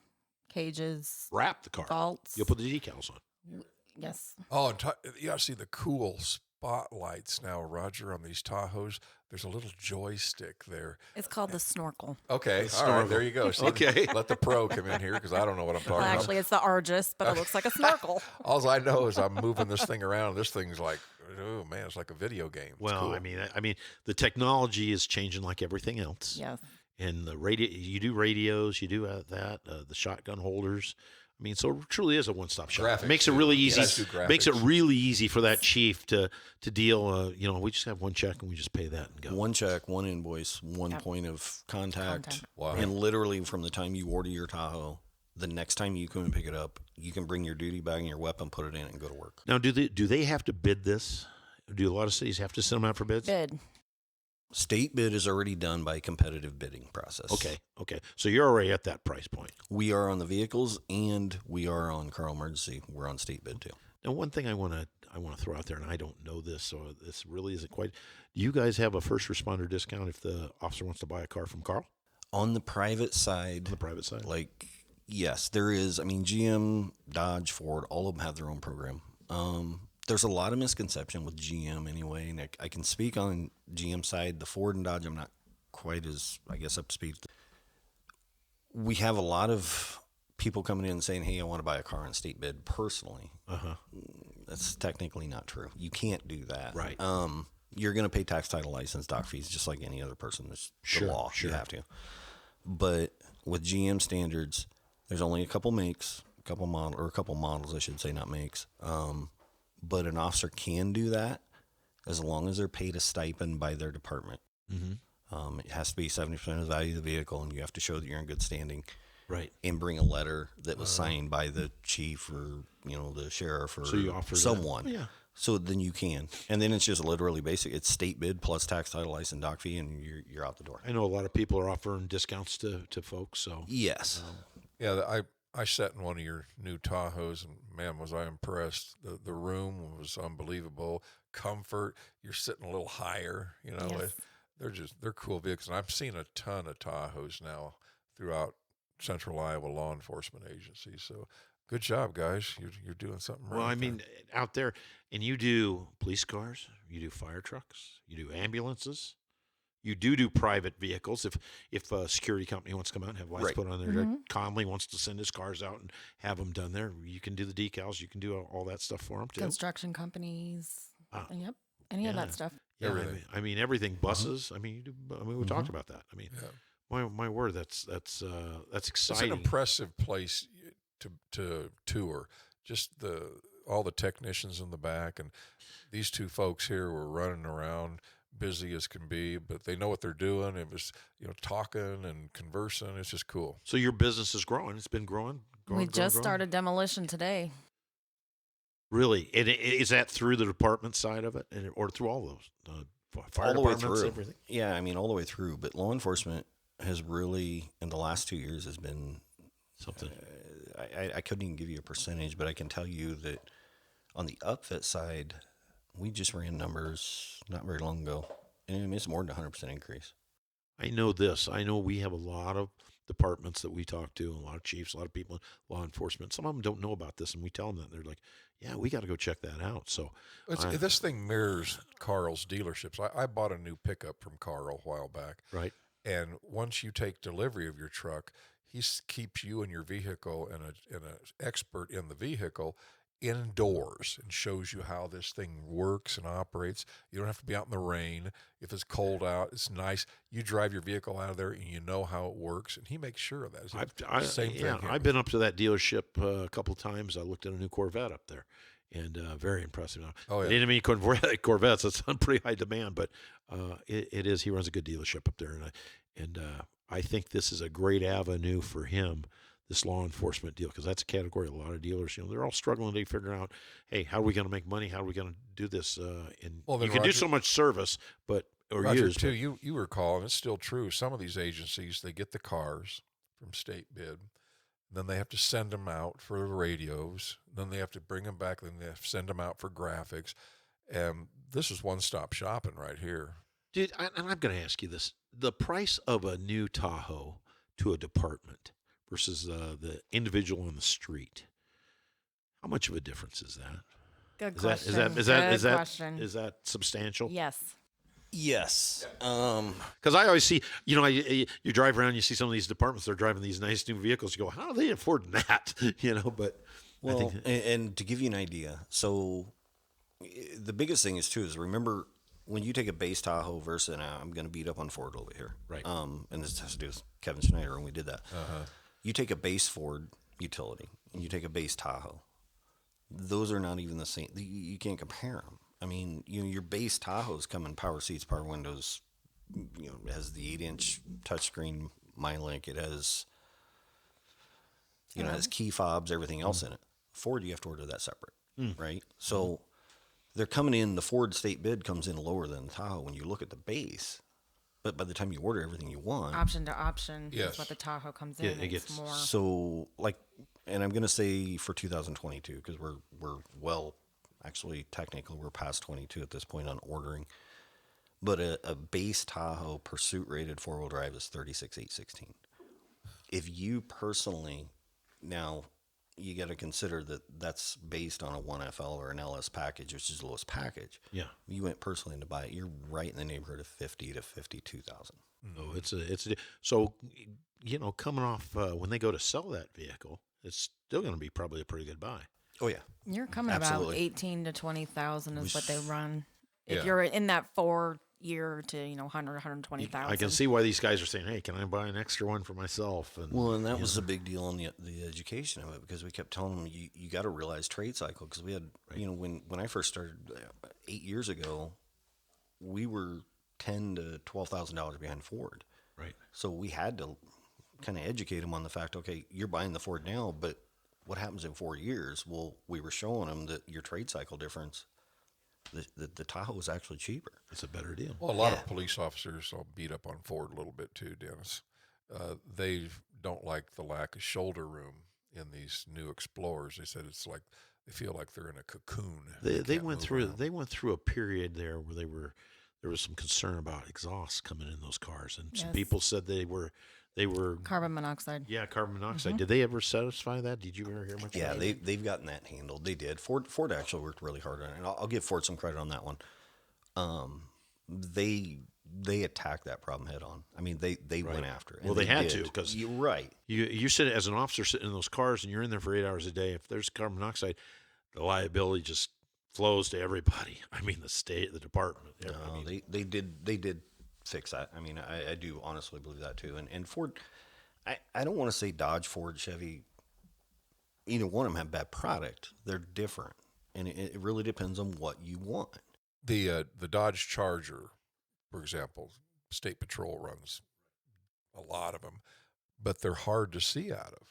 Speaker 9: cages.
Speaker 6: Wrap the car.
Speaker 9: Vaults.
Speaker 6: You'll put the decals on.
Speaker 9: Yes.
Speaker 7: Oh, and you got to see the cool spotlights now, Roger, on these Tahoes. There's a little joystick there.
Speaker 9: It's called the snorkel.
Speaker 7: Okay, all right, there you go. See,
Speaker 6: okay.
Speaker 7: Let the pro come in here because I don't know what I'm talking about.
Speaker 9: Actually, it's the Argus, but it looks like a snorkel.
Speaker 7: All I know is I'm moving this thing around. This thing's like, oh man, it's like a video game. It's
Speaker 6: Well,
Speaker 7: cool.
Speaker 6: I mean, the technology is changing like everything else.
Speaker 9: Yes.
Speaker 6: And the radio, you do radios, you do that, the shotgun holders. I mean, so it truly is a one-stop shop.
Speaker 7: Graphics,
Speaker 6: It makes it really
Speaker 7: too.
Speaker 6: easy.
Speaker 7: You guys do
Speaker 6: Makes it
Speaker 7: graphics.
Speaker 6: really easy for that chief to deal. We just have one check and we just pay that and go.
Speaker 10: One check, one invoice, one point of contact.
Speaker 7: Wow.
Speaker 10: And literally from the time you order your Tahoe, the next time you come and pick it up, you can bring your duty bag and your weapon, put it in, and go to work.
Speaker 6: Now, do they have to bid this? Do a lot of cities have to send them out for bids?
Speaker 9: Bid.
Speaker 10: State bid is already done by competitive bidding process.
Speaker 6: Okay. So you're already at that price point.
Speaker 10: We are on the vehicles, and we are on Karl Emergency. We're on state bid too.
Speaker 6: Now, one thing I want to throw out there, and I don't know this, so this really isn't quite. Do you guys have a first responder discount if the officer wants to buy a car from Karl?
Speaker 10: On the private side, yes, there is. I mean, GM, Dodge, Ford, all of them have their own program. There's a lot of misconception with GM anyway, and I can speak on GM side. The Ford and Dodge, I'm not quite as, I guess, up to speed. We have a lot of people coming in and saying, hey, I want to buy a car on state bid personally. That's technically not true. You can't do that.
Speaker 6: Right.
Speaker 10: You're going to pay tax, title, license, doc fees just like any other person. There's the law.
Speaker 6: Sure.
Speaker 10: You have to. But with GM standards, there's only a couple makes, a couple models, I should say, not makes. But an officer can do that as long as they're paid a stipend by their department.
Speaker 6: Mm-hmm.
Speaker 10: It has to be 70% of the value of the vehicle, and you have to show that you're in good standing.
Speaker 6: Right.
Speaker 10: And bring a letter that was signed by the chief or, the sheriff or
Speaker 6: So you offer
Speaker 10: someone.
Speaker 6: that. Yeah.
Speaker 10: So then you can. And then it's just literally basic. It's state bid plus tax, title, license, doc fee, and you're out the door.
Speaker 6: I know a lot of people are offering discounts to folks. So
Speaker 10: Yes.
Speaker 7: Yeah, I sat in one of your new Tahoes, and man, was I impressed. The room was unbelievable. Comfort, you're sitting a little higher.
Speaker 9: Yes.
Speaker 7: They're cool vehicles. And I've seen a ton of Tahoes now throughout Central Iowa law enforcement agencies. So good job, guys. You're doing something right.
Speaker 6: Well, I
Speaker 7: there.
Speaker 6: mean, out there, and you do police cars, you do fire trucks, you do ambulances, you do private vehicles. If a security company wants to come out and have lights
Speaker 10: Right.
Speaker 6: put on there, Conley wants to send his cars out and have them done there. You can do the decals. You can do all that stuff for them too.
Speaker 9: Construction companies. Yep. Any of
Speaker 6: yeah.
Speaker 9: that stuff.
Speaker 6: Yeah,
Speaker 7: Everything.
Speaker 6: I mean everything. Buses. I mean, we talked about that. I mean, my word, that's exciting.
Speaker 7: It's an impressive place to tour. Just all the technicians in the back, and these two folks here were running around, busy as can be, but they know what they're doing. It was talking and conversing. It's just cool.
Speaker 6: So your business is growing. It's been growing.
Speaker 9: We just started demolition today.
Speaker 6: Really, is that through the department side of it, or through all those fire
Speaker 10: all the way
Speaker 6: departments,
Speaker 10: through.
Speaker 6: everything?
Speaker 10: Yeah, I mean all the way through. But law enforcement has really, in the last 2 years, has been
Speaker 6: Something.
Speaker 10: I couldn't even give you a percentage, but I can tell you that on the upfit side, we just ran numbers not very long ago, and I mean, it's more than 100% increase.
Speaker 6: I know this. I know we have a lot of departments that we talk to, a lot of chiefs, a lot of people in law enforcement. Some of them don't know about this, and we tell them that. They're like, yeah, we got to go check that out. So
Speaker 7: this thing mirrors Karl's dealerships. I bought a new pickup from Karl a while back.
Speaker 6: Right.
Speaker 7: And once you take delivery of your truck, he keeps you and your vehicle and an expert in the vehicle indoors and shows you how this thing works and operates. You don't have to be out in the rain. If it's cold out, it's nice. You drive your vehicle out of there and you know how it works. And he makes sure of that. Same thing.
Speaker 6: Yeah, I've been up to that dealership a couple of times. I looked at a new Corvette up there, and very impressive.
Speaker 7: Oh, yeah.
Speaker 6: They didn't mean Corvettes. That's on pretty high demand, but it is. He runs a good dealership up there, and I think this is a great avenue for him, this law enforcement deal, because that's a category a lot of dealers, they're all struggling to figure out, hey, how are we going to make money? How are we going to do this? And you can do so much service,
Speaker 7: Roger, too, you recall, and it's still true, some of these agencies, they get the cars from state bid, then they have to send them out for the radios, then they have to bring them back, then they have to send them out for graphics, and this is one-stop shopping right here.
Speaker 6: Dude, and I'm going to ask you this. The price of a new Tahoe to a department versus the individual on the street, how much of a difference is that?
Speaker 9: Good question.
Speaker 6: Is that substantial?
Speaker 9: Yes.
Speaker 10: Yes.
Speaker 6: Because I always see, you drive around, you see some of these departments, they're driving these nice new vehicles. You go, how are they affording that? But
Speaker 10: Well,
Speaker 6: I think
Speaker 10: and to give you an idea, so the biggest thing is remember when you take a base Tahoe versus, and I'm going to beat up on Ford over here.
Speaker 6: Right.
Speaker 10: And this has to do with Kevin Schneider when we did that. You take a base Ford utility and you take a base Tahoe. Those are not even the same. You can't compare them. I mean, your base Tahoe's come in power seats, power windows. It has the 8-inch touchscreen MyLink. It has, it has key fobs, everything else in it. Ford, you have to order that separate, right? So they're coming in. The Ford state bid comes in lower than the Tahoe when you look at the base. But by the time you order everything you want,
Speaker 9: Option to option
Speaker 7: Yes.
Speaker 9: is what the Tahoe comes in.
Speaker 6: Yeah, it
Speaker 9: It's
Speaker 6: gets-
Speaker 9: more.
Speaker 10: so and I'm going to say for 2022 because we're actually technically we're past 22 at this point on ordering. But a base Tahoe pursuit rated 4-wheel drive is 36,816. If you personally, now you got to consider that that's based on a 1FL or an LS package, which is the lowest package.
Speaker 6: Yeah.
Speaker 10: You went personally to buy it, you're right in the neighborhood of 50 to 52,000.
Speaker 6: No, so coming off when they go to sell that vehicle, it's still going to be probably a pretty good buy.
Speaker 10: Oh yeah.
Speaker 9: You're coming
Speaker 10: Absolutely.
Speaker 9: about 18 to 20,000 is what they run.
Speaker 7: Yeah.
Speaker 9: If you're in that 4-year to 100, 120,000.
Speaker 6: I can see why these guys are saying, "Hey, can I buy an extra one for myself?" And
Speaker 10: Well, and that was a big deal in the education of it because we kept telling them you got to realize trade cycle because we had when I first started 8 years ago, we were $10,000 to $12,000 behind Ford.
Speaker 6: Right.
Speaker 10: So we had to kind of educate them on the fact, okay, you're buying the Ford now, but what happens in 4 years? Well, we were showing them that your trade cycle difference, the Tahoe is actually cheaper.
Speaker 6: It's a better deal.
Speaker 7: Well, a lot of police officers will beat up on Ford a little bit too, Dennis. They don't like the lack of shoulder room in these new Explorers. They said it's like they feel like they're in a cocoon.
Speaker 6: They went through a period there where there was some concern about exhaust coming in those cars, and some people said they They were
Speaker 9: Carbon monoxide.
Speaker 6: Yeah, carbon monoxide. Did they ever satisfy that? Did you ever hear much?
Speaker 10: Yeah,
Speaker 6: about it?
Speaker 10: they've gotten that handled. They did. Ford actually worked really hard on it, and I'll give Ford some credit on that one. They attacked that problem head on. I mean, they went after it.
Speaker 6: Well, they had to, because
Speaker 10: you're right.
Speaker 6: You sit as an officer sitting in those cars, and you're in there for 8 hours a day. If there's carbon monoxide, the liability just flows to everybody. I mean, the state, the department.
Speaker 10: No, they did fix that. I mean, I do honestly believe that too. And Ford, I don't want to say Dodge, Ford, Chevy, either one of them have bad product. They're different, and it really depends on what you want.
Speaker 7: The Dodge Charger, for example, State Patrol runs a lot of them, but they're hard to see out of.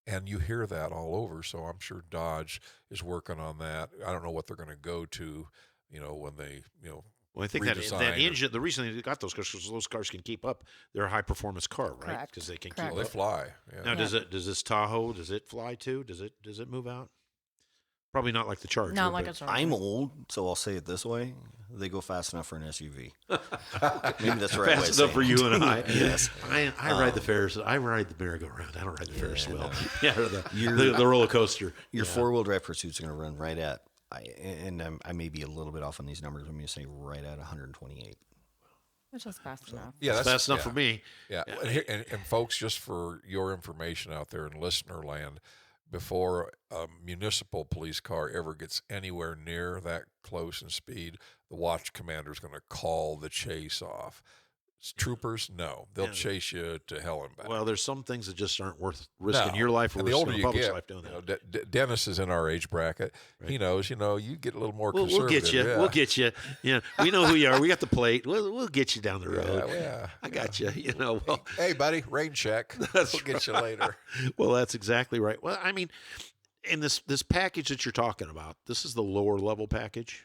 Speaker 7: And you hear that all over, so I'm sure Dodge is working on that. I don't know what they're going to go to, when they,
Speaker 6: Well, I think that engine, the reason they got those cars is those cars can keep up. They're a high performance car, right? Because they can keep
Speaker 7: Well,
Speaker 6: up.
Speaker 7: they fly. Yeah.
Speaker 6: Now, does this Tahoe, does it fly too? Does it move out? Probably not like the Charger.
Speaker 9: Not like a Charger.
Speaker 10: I'm old, so I'll say it this way: they go fast enough for an SUV. Maybe that's the right way.
Speaker 6: Fast enough for you and I.
Speaker 10: Yes.
Speaker 6: I ride the Ferris. I ride the merry-go-round. I don't ride the Ferris wheel.
Speaker 10: no.
Speaker 6: Yeah, or the roller coaster.
Speaker 10: Your four-wheel drive pursuit's going to run right at. I may be a little bit off on these numbers. I'm going to say right at 128.
Speaker 9: Which is fast enough.
Speaker 7: Yeah,
Speaker 6: that's fast enough for me.
Speaker 7: Yeah, and folks, just for your information out there in listener land, before a municipal police car ever gets anywhere near that close in speed, the watch commander is going to call the chase off. Troopers, no, they'll chase you to hell and back.
Speaker 6: Well, there's some things that just aren't worth risking your life or
Speaker 7: and the
Speaker 6: risking
Speaker 7: older
Speaker 6: the
Speaker 7: you
Speaker 6: public's
Speaker 7: get,
Speaker 6: life doing that.
Speaker 7: Dennis is in our age bracket. Right. He knows, you get a little more conservative.
Speaker 6: We'll get you.
Speaker 7: Yeah.
Speaker 6: We'll get you. Yeah, we know who you are. We got the plate. We'll get you down the road.
Speaker 7: Yeah,
Speaker 6: I got you. Well,
Speaker 7: hey, buddy, rain check. We'll get you later.
Speaker 6: Well, that's exactly right. Well, I mean, in this package that you're talking about, this is the lower level package.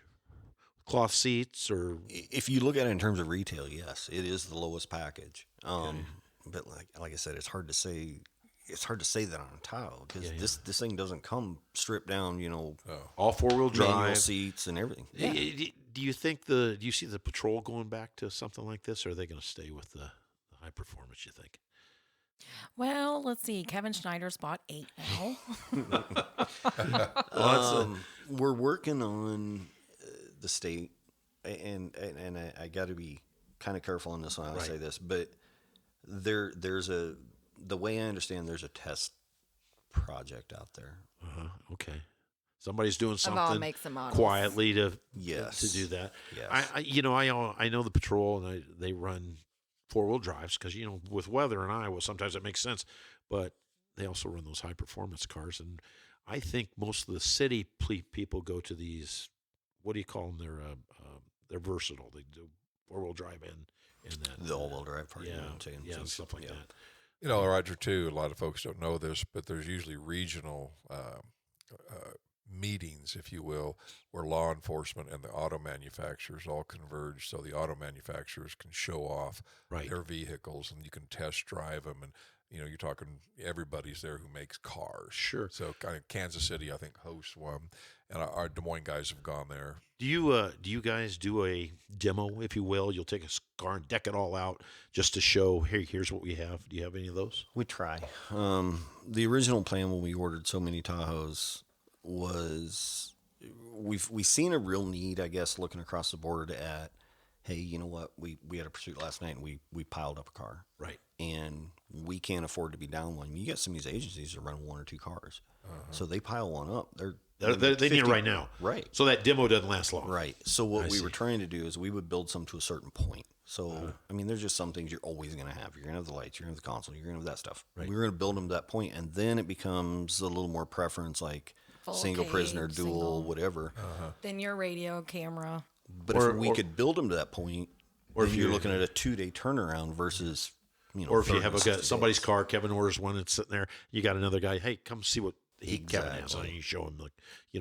Speaker 6: Cloth seats, or
Speaker 10: if you look at it in terms of retail, yes, it is the lowest package. But like I said, it's hard to say. It's hard to say that on a Tahoe because this thing doesn't come stripped down.
Speaker 6: All 4-wheel drive
Speaker 10: manual seats and everything.
Speaker 6: Yeah. Do you think do you see the Patrol going back to something like this, or are they going to stay with the high performance? You think?
Speaker 9: Well, let's see. Kevin Schneider's bought 8
Speaker 10: now. We're working on the state, and I got to be kind of careful on this when I say this, but there's the way I understand, there's a test project out there.
Speaker 6: Okay, somebody's doing
Speaker 9: of all
Speaker 6: something
Speaker 9: makes and models.
Speaker 6: quietly to do that.
Speaker 10: Yes.
Speaker 6: I know the Patrol, and they run 4-wheel drives because with weather in Iowa, sometimes it makes sense, but they also run those high performance cars, and I think most of the city people go to these. What do you call them? They're versatile. They do 4-wheel drive and that
Speaker 10: the all-wheel drive part.
Speaker 6: And stuff like that.
Speaker 7: Roger, too, a lot of folks don't know this, but there's usually regional meetings, if you will, where law enforcement and the auto manufacturers all converge, so the auto manufacturers can show off their vehicles and you can test drive them. And you're talking everybody's there who makes cars.
Speaker 6: Sure.
Speaker 7: So kind of Kansas City, I think, hosts one, and our Des Moines guys have gone there.
Speaker 6: Do you guys do a demo, if you will? You'll take a car and deck it all out just to show, hey, here's what we have. Do you have any of those?
Speaker 10: We try. The original plan when we ordered so many Tahoes was we've seen a real need, I guess, looking across the board at, hey, you know what? We had a pursuit last night and we piled up a car.
Speaker 6: Right.
Speaker 10: And we can't afford to be down one. You got some of these agencies that run 1 or 2 cars. So they pile one up.
Speaker 6: They need it right now.
Speaker 10: Right.
Speaker 6: So that demo doesn't last long.
Speaker 10: Right. So what we were trying to do is we would build some to a certain point. So, I mean, there's just some things you're always going to have. You're going to have the lights, you're going to have the console, you're going to have that stuff.
Speaker 6: Right.
Speaker 10: We're going to build them to that point, and then it becomes a little more preference, like
Speaker 9: Full
Speaker 10: single
Speaker 9: cage,
Speaker 10: prisoner, dual,
Speaker 9: single.
Speaker 10: whatever.
Speaker 9: Then your radio, camera.
Speaker 10: But if we could build them to that point, or if you're looking at a 2-day turnaround versus,
Speaker 6: or if you have somebody's car, Kevin orders one that's sitting there, you got another guy, hey, come see what Kevin has on, and you show him,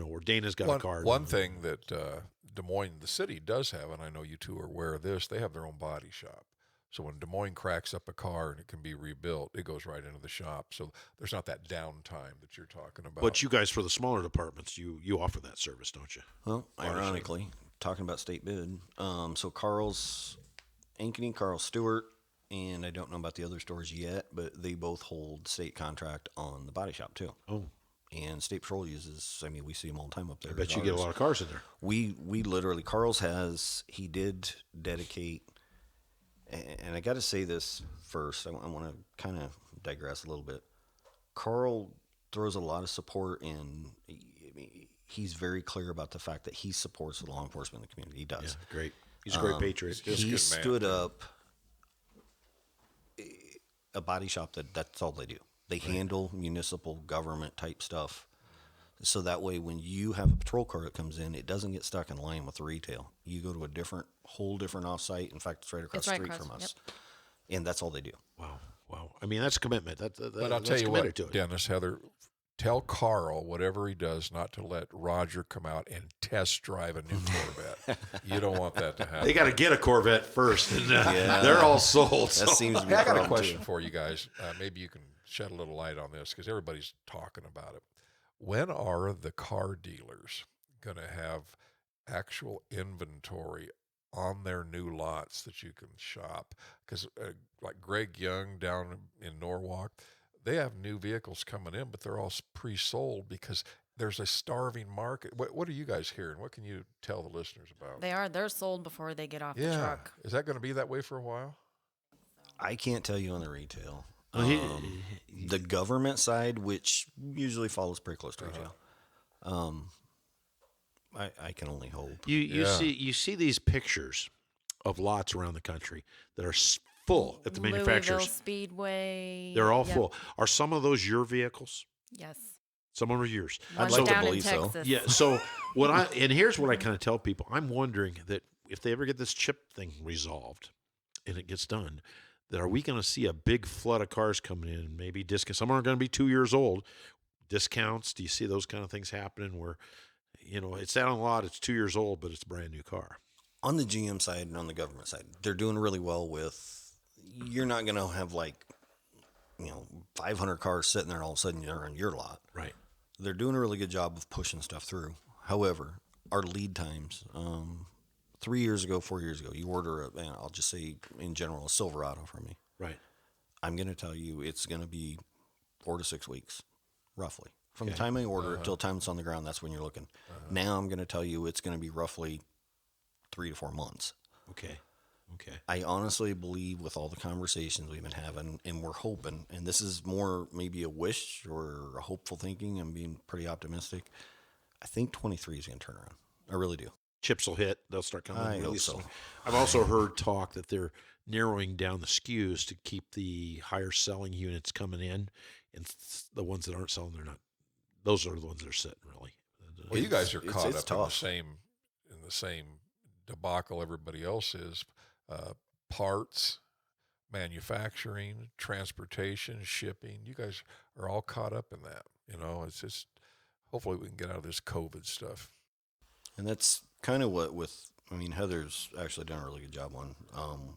Speaker 6: where Dana's got a car.
Speaker 7: One thing that Des Moines, the city, does have, and I know you two are aware of this, they have their own body shop. So when Des Moines cracks up a car and it can be rebuilt, it goes right into the shop. So there's not that downtime that you're talking about.
Speaker 6: But you guys, for the smaller departments, you offer that service, don't you?
Speaker 10: Well, ironically, talking about state bid, so Karl's Ankeny, Karl Stewart, and I don't know about the other stores yet, but they both hold state contract on the body shop too.
Speaker 6: Oh,
Speaker 10: And State Patrol uses, I mean, we see them all the time up there.
Speaker 6: I bet you get a lot of cars in there.
Speaker 10: We literally, he did dedicate, and I got to say this first. I want to kind of digress a little bit. Karl throws a lot of support in. He's very clear about the fact that he supports the law enforcement in the community. He does.
Speaker 6: Yeah, great. He's a great patriot.
Speaker 10: He stood up a body shop that's all they do. They handle municipal government type stuff. So that way, when you have a patrol car that comes in, it doesn't get stuck in line with the retail. You go to a whole different offsite. In fact, it's right across the street from us. And that's all they do.
Speaker 6: Wow. I mean, that's a commitment.
Speaker 7: But I'll tell you what, Dennis, Heather, tell Karl, whatever he does, not to let Roger come out and test drive a new Corvette. You don't want that to happen.
Speaker 6: They got to get a Corvette first, and they're all sold.
Speaker 10: That seems to be
Speaker 7: I got a question for you guys. Maybe you can shed a little light on this because everybody's talking about it. When are the car dealers going to have actual inventory on their new lots that you can shop? Because like Greg Young down in Norwalk, they have new vehicles coming in, but they're all pre-sold because there's a starving market. What are you guys hearing? What can you tell the listeners about?
Speaker 9: They're sold before they get off the truck.
Speaker 7: Is that going to be that way for a while?
Speaker 10: I can't tell you on the retail. The government side, which usually follows pretty close to retail, I can only hope.
Speaker 6: You see these pictures of lots around the country that are full at the manufacturers.
Speaker 9: Louisville Speedway.
Speaker 6: They're all full. Are some of those your vehicles?
Speaker 9: Yes.
Speaker 6: Some of them are yours.
Speaker 10: I'd like to believe so.
Speaker 6: Yeah. So here's what I kind of tell people. I'm wondering that if they ever get this chip thing resolved and it gets done, that are we going to see a big flood of cars coming in? Maybe discounts. Some are going to be 2 years old. Discounts. Do you see those kind of things happening where, it's out on the lot, it's 2 years old, but it's a brand new car?
Speaker 10: On the GM side and on the government side, they're doing really well with, you're not going to have 500 cars sitting there and all of a sudden you're on your lot.
Speaker 6: Right.
Speaker 10: They're doing a really good job of pushing stuff through. However, our lead times, 3 years ago, 4 years ago, you order I'll just say in general, a Silverado from me.
Speaker 6: Right.
Speaker 10: I'm going to tell you it's going to be 4 to 6 weeks, roughly. From the time I order it till the time it's on the ground, that's when you're looking. Now I'm going to tell you it's going to be roughly 3 to 4 months.
Speaker 6: Okay.
Speaker 10: I honestly believe with all the conversations we've been having, and we're hoping, and this is more maybe a wish or a hopeful thinking, I'm being pretty optimistic, I think 23 is going to turn around. I really do.
Speaker 6: Chips will hit. They'll start coming.
Speaker 10: I hope so.
Speaker 6: I've also heard talk that they're narrowing down the SKUs to keep the higher selling units coming in, and the ones that aren't selling, they're not. Those are the ones that are sitting really.
Speaker 7: Well, you guys are caught
Speaker 10: it's
Speaker 7: up
Speaker 10: tough.
Speaker 7: in the same debacle everybody else is. Parts, manufacturing, transportation, shipping. You guys are all caught up in that. It's just hopefully we can get out of this COVID stuff.
Speaker 10: And that's kind of Heather's actually done a really good job on.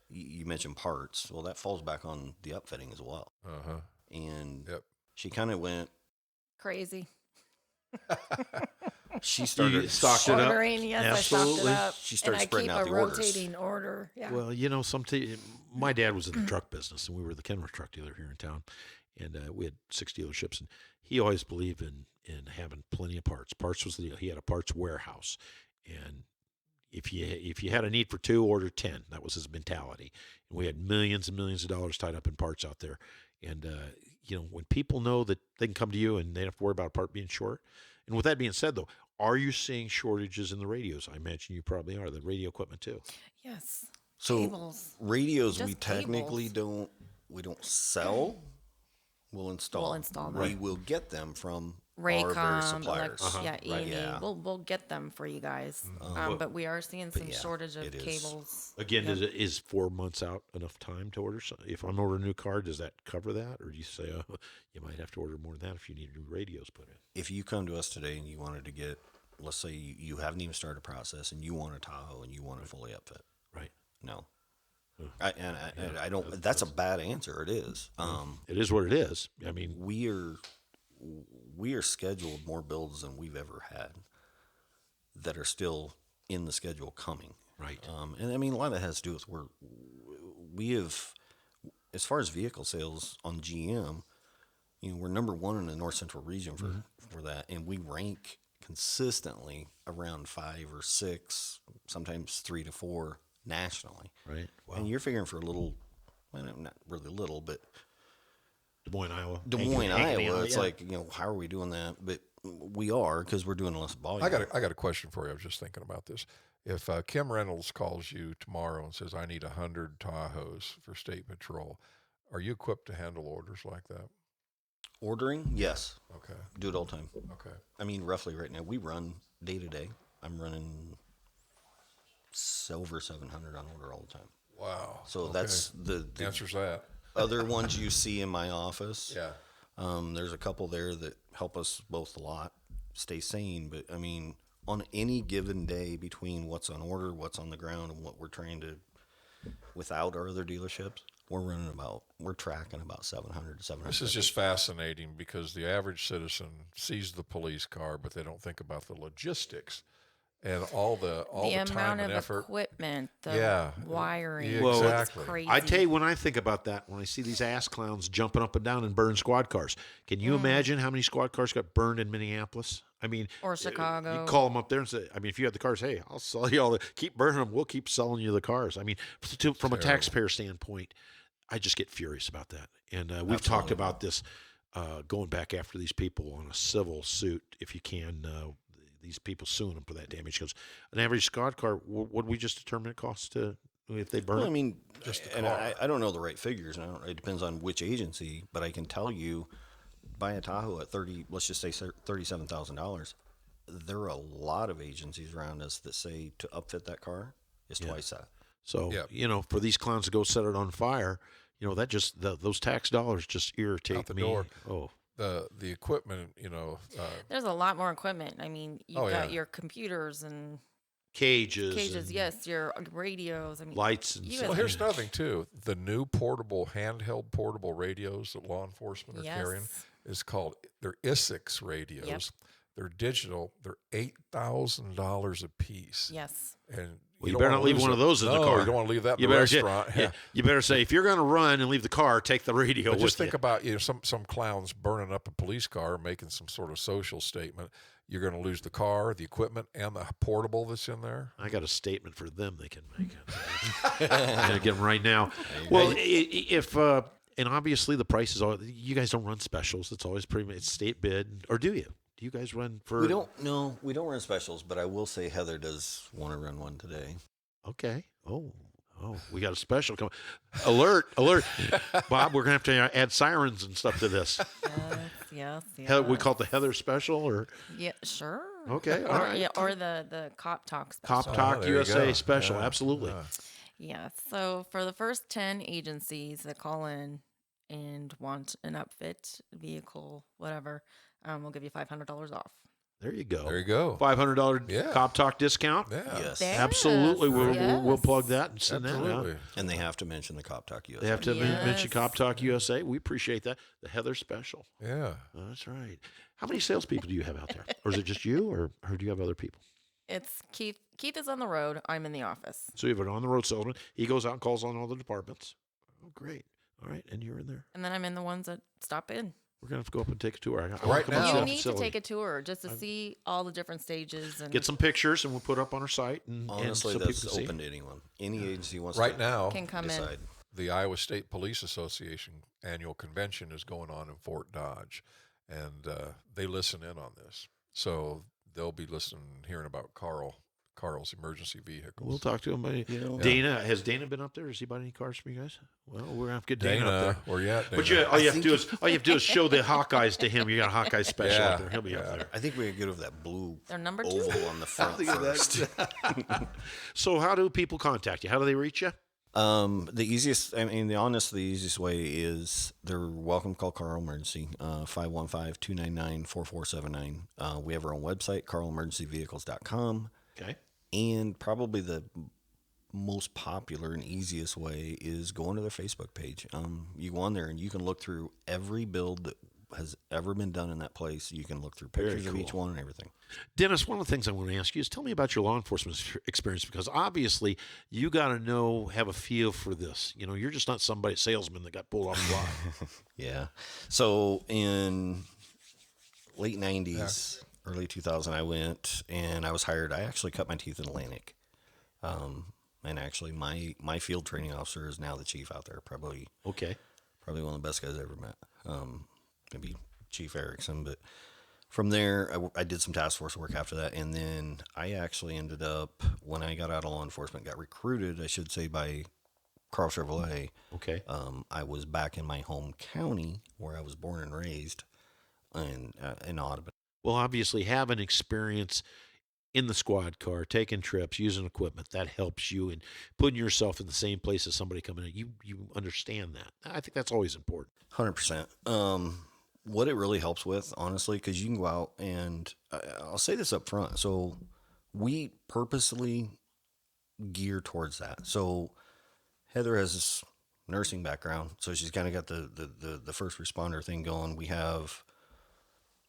Speaker 10: You mentioned parts. Well, that falls back on the upfitting as well. And she kind of went
Speaker 9: crazy.
Speaker 10: She started
Speaker 6: stocked it up.
Speaker 9: Ordering, yes,
Speaker 6: Absolutely.
Speaker 9: I stocked it up.
Speaker 10: She started
Speaker 9: and
Speaker 10: spreading
Speaker 9: I
Speaker 10: out
Speaker 9: keep
Speaker 10: the
Speaker 9: a
Speaker 10: orders.
Speaker 9: rotating order. Yeah.
Speaker 6: Well, my dad was in the truck business, and we were the Kenworth truck dealer here in town, and we had 6 dealerships, and he always believed in having plenty of parts. Parts was the deal. He had a parts warehouse, and if you had a need for 2, order 10. That was his mentality. And we had millions and millions of dollars tied up in parts out there, and when people know that they can come to you and they don't have to worry about a part being short. And with that being said, though, are you seeing shortages in the radios? I imagine you probably are. The radio equipment too.
Speaker 9: Yes.
Speaker 10: So
Speaker 9: cables.
Speaker 10: radios,
Speaker 9: Just
Speaker 10: we technically don't sell. We'll install.
Speaker 9: them.
Speaker 10: We will get them from our
Speaker 9: Raycom,
Speaker 10: various suppliers.
Speaker 9: Amy.
Speaker 10: Yeah.
Speaker 9: We'll get them for you guys. But we are seeing some shortage of cables.
Speaker 6: Again, is 4 months out enough time to order? If I'm ordering a new car, does that cover that, or do you say you might have to order more than that if you need new radios put in?
Speaker 10: If you come to us today and you wanted to get, let's say you haven't even started a process and you want a Tahoe and you want it fully upfit,
Speaker 6: right?
Speaker 10: No. I don't. That's a bad answer. It is.
Speaker 6: It is what it is. I mean,
Speaker 10: we are scheduled more builds than we've ever had that are still in the schedule coming.
Speaker 6: Right.
Speaker 10: And I mean, a lot of it has to do with we have, as far as vehicle sales on GM, we're number one in the North Central region for that, and we rank consistently around 5 or 6, sometimes 3 to 4 nationally.
Speaker 6: Right. Wow.
Speaker 10: And you're figuring for a little, well, not really little, but
Speaker 6: Des Moines, Iowa.
Speaker 10: Iowa. It's like, how are we doing that? But we are, because we're doing less volume.
Speaker 7: I got a question for you. I was just thinking about this. If Kim Reynolds calls you tomorrow and says, I need 100 Tahoes for state patrol, are you equipped to handle orders like that?
Speaker 10: Ordering? Yes.
Speaker 7: Okay.
Speaker 10: Do it all the time.
Speaker 7: Okay.
Speaker 10: I mean, roughly right now, we run day to day. I'm running over 700 on order all the time.
Speaker 7: Wow.
Speaker 10: So that's the
Speaker 7: answers that.
Speaker 10: Other ones you see in my office.
Speaker 7: Yeah.
Speaker 10: There's a couple there that help us both a lot stay sane. But I mean, on any given day, between what's on order, what's on the ground, and what we're trying to, without our other dealerships, we're tracking about 700 to 700.
Speaker 7: This is just fascinating because the average citizen sees the police car, but they don't think about the logistics and all the time and effort.
Speaker 9: Equipment, the wiring.
Speaker 7: Yeah,
Speaker 6: well,
Speaker 7: exactly.
Speaker 9: It's crazy.
Speaker 6: I tell you, when I think about that, when I see these ass clowns jumping up and down and burning squad cars, can you imagine how many squad cars got burned in Minneapolis? I mean,
Speaker 9: Or Chicago.
Speaker 6: You call them up there and say, I mean, if you have the cars, hey, I'll sell you all the, keep burning them. We'll keep selling you the cars. I mean, from a taxpayer standpoint, I just get furious about that. And we've talked about this going back after these people on a civil suit, if you can, these people suing them for that damage. Because an average squad car, what we just determine it costs to, if they burn it?
Speaker 10: I mean, and I don't know the right figures. It depends on which agency, but I can tell you, buy a Tahoe at let's just say $37,000. There are a lot of agencies around us that say to upfit that car is twice that.
Speaker 6: So, for these clowns to go set it on fire, that just, those tax dollars just irritate
Speaker 7: Out the
Speaker 6: me.
Speaker 7: door.
Speaker 6: Oh,
Speaker 7: The equipment,
Speaker 9: There's a lot more equipment. I mean, you've got your computers and
Speaker 6: cages,
Speaker 9: yes, your radios. I mean,
Speaker 6: lights and
Speaker 7: well, here's another thing too. The new handheld portable radios that law enforcement are carrying is called, they're ISIX radios.
Speaker 9: Yep.
Speaker 7: They're digital. They're $8,000 a piece.
Speaker 9: Yes.
Speaker 7: And
Speaker 6: you better not leave one of those in the car.
Speaker 7: You don't want to leave that in the restaurant.
Speaker 6: You better say, if you're going to run and leave the car, take the radio
Speaker 7: But
Speaker 6: with
Speaker 7: just think
Speaker 6: you.
Speaker 7: about some clowns burning up a police car, making some sort of social statement. You're going to lose the car, the equipment, and the portable that's in there.
Speaker 6: I got a statement for them they can make. I'm going to get them right now. Well, if and obviously the prices are, you guys don't run specials. It's always it's state bid, or do you? Do you guys run for?
Speaker 10: We don't. No, we don't run specials. But I will say Heather does want to run one today.
Speaker 6: Okay. Oh, we got a special coming. Alert! Bob, we're gonna have to add sirens and stuff to this.
Speaker 9: Yes.
Speaker 6: We call it the Heather special, or
Speaker 9: yeah, sure.
Speaker 6: Okay, all right.
Speaker 9: Yeah, or the Cop Talk special.
Speaker 6: Cop Talk USA special, absolutely.
Speaker 9: Yeah. So for the first 10 agencies that call in and want an upfit, vehicle, whatever, we'll give you $500 off.
Speaker 6: There you go.
Speaker 7: $500
Speaker 6: Cop Talk discount.
Speaker 7: Yeah.
Speaker 10: Yes.
Speaker 6: Absolutely. We'll plug that and send that out.
Speaker 10: And they have to mention the Cop Talk USA.
Speaker 6: They have to mention Cop Talk USA. We appreciate that. The Heather special.
Speaker 7: Yeah.
Speaker 6: That's right. How many salespeople do you have out there? Or is it just you, or do you have other people?
Speaker 9: It's Keith. Keith is on the road. I'm in the office.
Speaker 6: So you have an on-the-road salesman. He goes out and calls on all the departments. Oh, great. All right. And you're in there.
Speaker 9: And then I'm in the ones that stop in.
Speaker 6: We're going to have to go up and take a tour.
Speaker 7: Right now.
Speaker 9: You need to take a tour just to see all the different stages. And
Speaker 6: get some pictures, and we'll put up on our site. And,
Speaker 10: honestly,
Speaker 6: and so
Speaker 10: that's
Speaker 6: people can
Speaker 10: open
Speaker 6: see.
Speaker 10: to anyone. Any agency wants
Speaker 7: right
Speaker 10: to
Speaker 7: now
Speaker 9: can come
Speaker 10: decide.
Speaker 9: in.
Speaker 7: The Iowa State Police Association annual convention is going on in Fort Dodge, and they listen in on this. So they'll be hearing about Karl's emergency vehicles.
Speaker 6: We'll talk to him. Dana, has Dana been up there? Has he bought any cars from you guys? Well, we're gonna have to get Dana up there.
Speaker 7: Where you at, Dana?
Speaker 6: But all you have to do is show the Hawkeyes to him. You got a Hawkeye special up there. He'll be up there.
Speaker 10: I think we could get over that blue
Speaker 9: They're number 2
Speaker 10: oval on the front first.
Speaker 6: So how do people contact you? How do they reach you?
Speaker 10: The easiest way is they're welcome to call Karl Emergency, 515-299-4479. We have our own website, karlemergencyvehicles.com.
Speaker 6: Okay.
Speaker 10: And probably the most popular and easiest way is going to their Facebook page. You go on there and you can look through every build that has ever been done in that place. You can look through
Speaker 6: Very
Speaker 10: pictures of each
Speaker 6: cool.
Speaker 10: one and everything.
Speaker 6: Dennis, one of the things I want to ask you is tell me about your law enforcement experience, because obviously you got to have a feel for this. You're just not somebody, salesman that got pulled off the block.
Speaker 10: Yeah. So in late 90s, early 2000, I went and I was hired. I actually cut my teeth in Atlantic. And actually my field training officer is now the chief out there. Probably one of the best guys I ever met. Maybe Chief Erickson, but from there, I did some task force work after that, and then I actually ended up, when I got out of law enforcement, got recruited, I should say, by Karl Chevrolet.
Speaker 6: Okay.
Speaker 10: I was back in my home county where I was born and raised in Audubon.
Speaker 6: Well, obviously having experience in the squad car, taking trips, using equipment, that helps you in putting yourself in the same place as somebody coming in. You understand that. I think that's always important.
Speaker 10: 100%. What it really helps with, honestly, because you can go out and I'll say this up front. So we purposely gear towards that. So Heather has this nursing background, so she's kind of got the first responder thing going. We have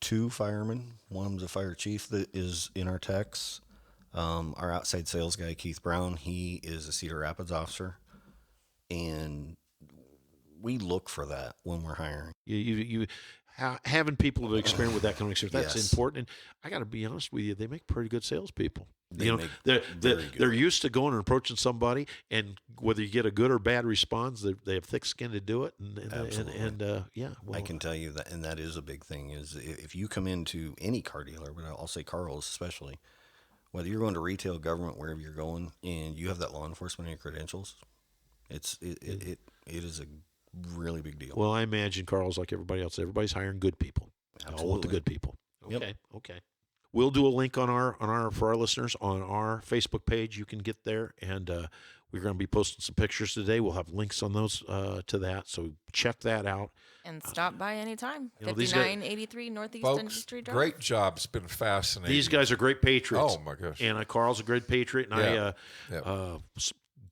Speaker 10: 2 firemen. One of them's a fire chief that is in our techs. Our outside sales guy, Keith Brown, he is a Cedar Rapids officer, and we look for that when we're hiring.
Speaker 6: Having people to experience with that kind of experience, that's
Speaker 10: Yes.
Speaker 6: important. And I got to be honest with you, they make pretty good salespeople.
Speaker 10: They're
Speaker 6: They're used to going and approaching somebody, and whether you get a good or bad response, they have thick skin to do it.
Speaker 10: Absolutely.
Speaker 6: Well,
Speaker 10: I can tell you that, and that is a big thing, is if you come into any car dealer, but I'll say Karl's especially, whether you're going to retail, government, wherever you're going, and you have that law enforcement and credentials, it is a really big deal.
Speaker 6: Well, I imagine Karl's like everybody else. Everybody's hiring good people.
Speaker 10: Absolutely.
Speaker 6: I want the good people.
Speaker 10: Yep.
Speaker 6: Okay. We'll do a link on our for our listeners on our Facebook page. You can get there, and we're going to be posting some pictures today. We'll have links on those to that, so check that out.
Speaker 9: And stop by anytime.
Speaker 6: these guys-
Speaker 9: 5983 Northeast
Speaker 7: Folks,
Speaker 9: Industry Drive.
Speaker 7: great job. It's been fascinating.
Speaker 6: These guys are great patriots.
Speaker 7: Oh, my gosh.
Speaker 6: And Karl's a great patriot, and
Speaker 7: Yeah.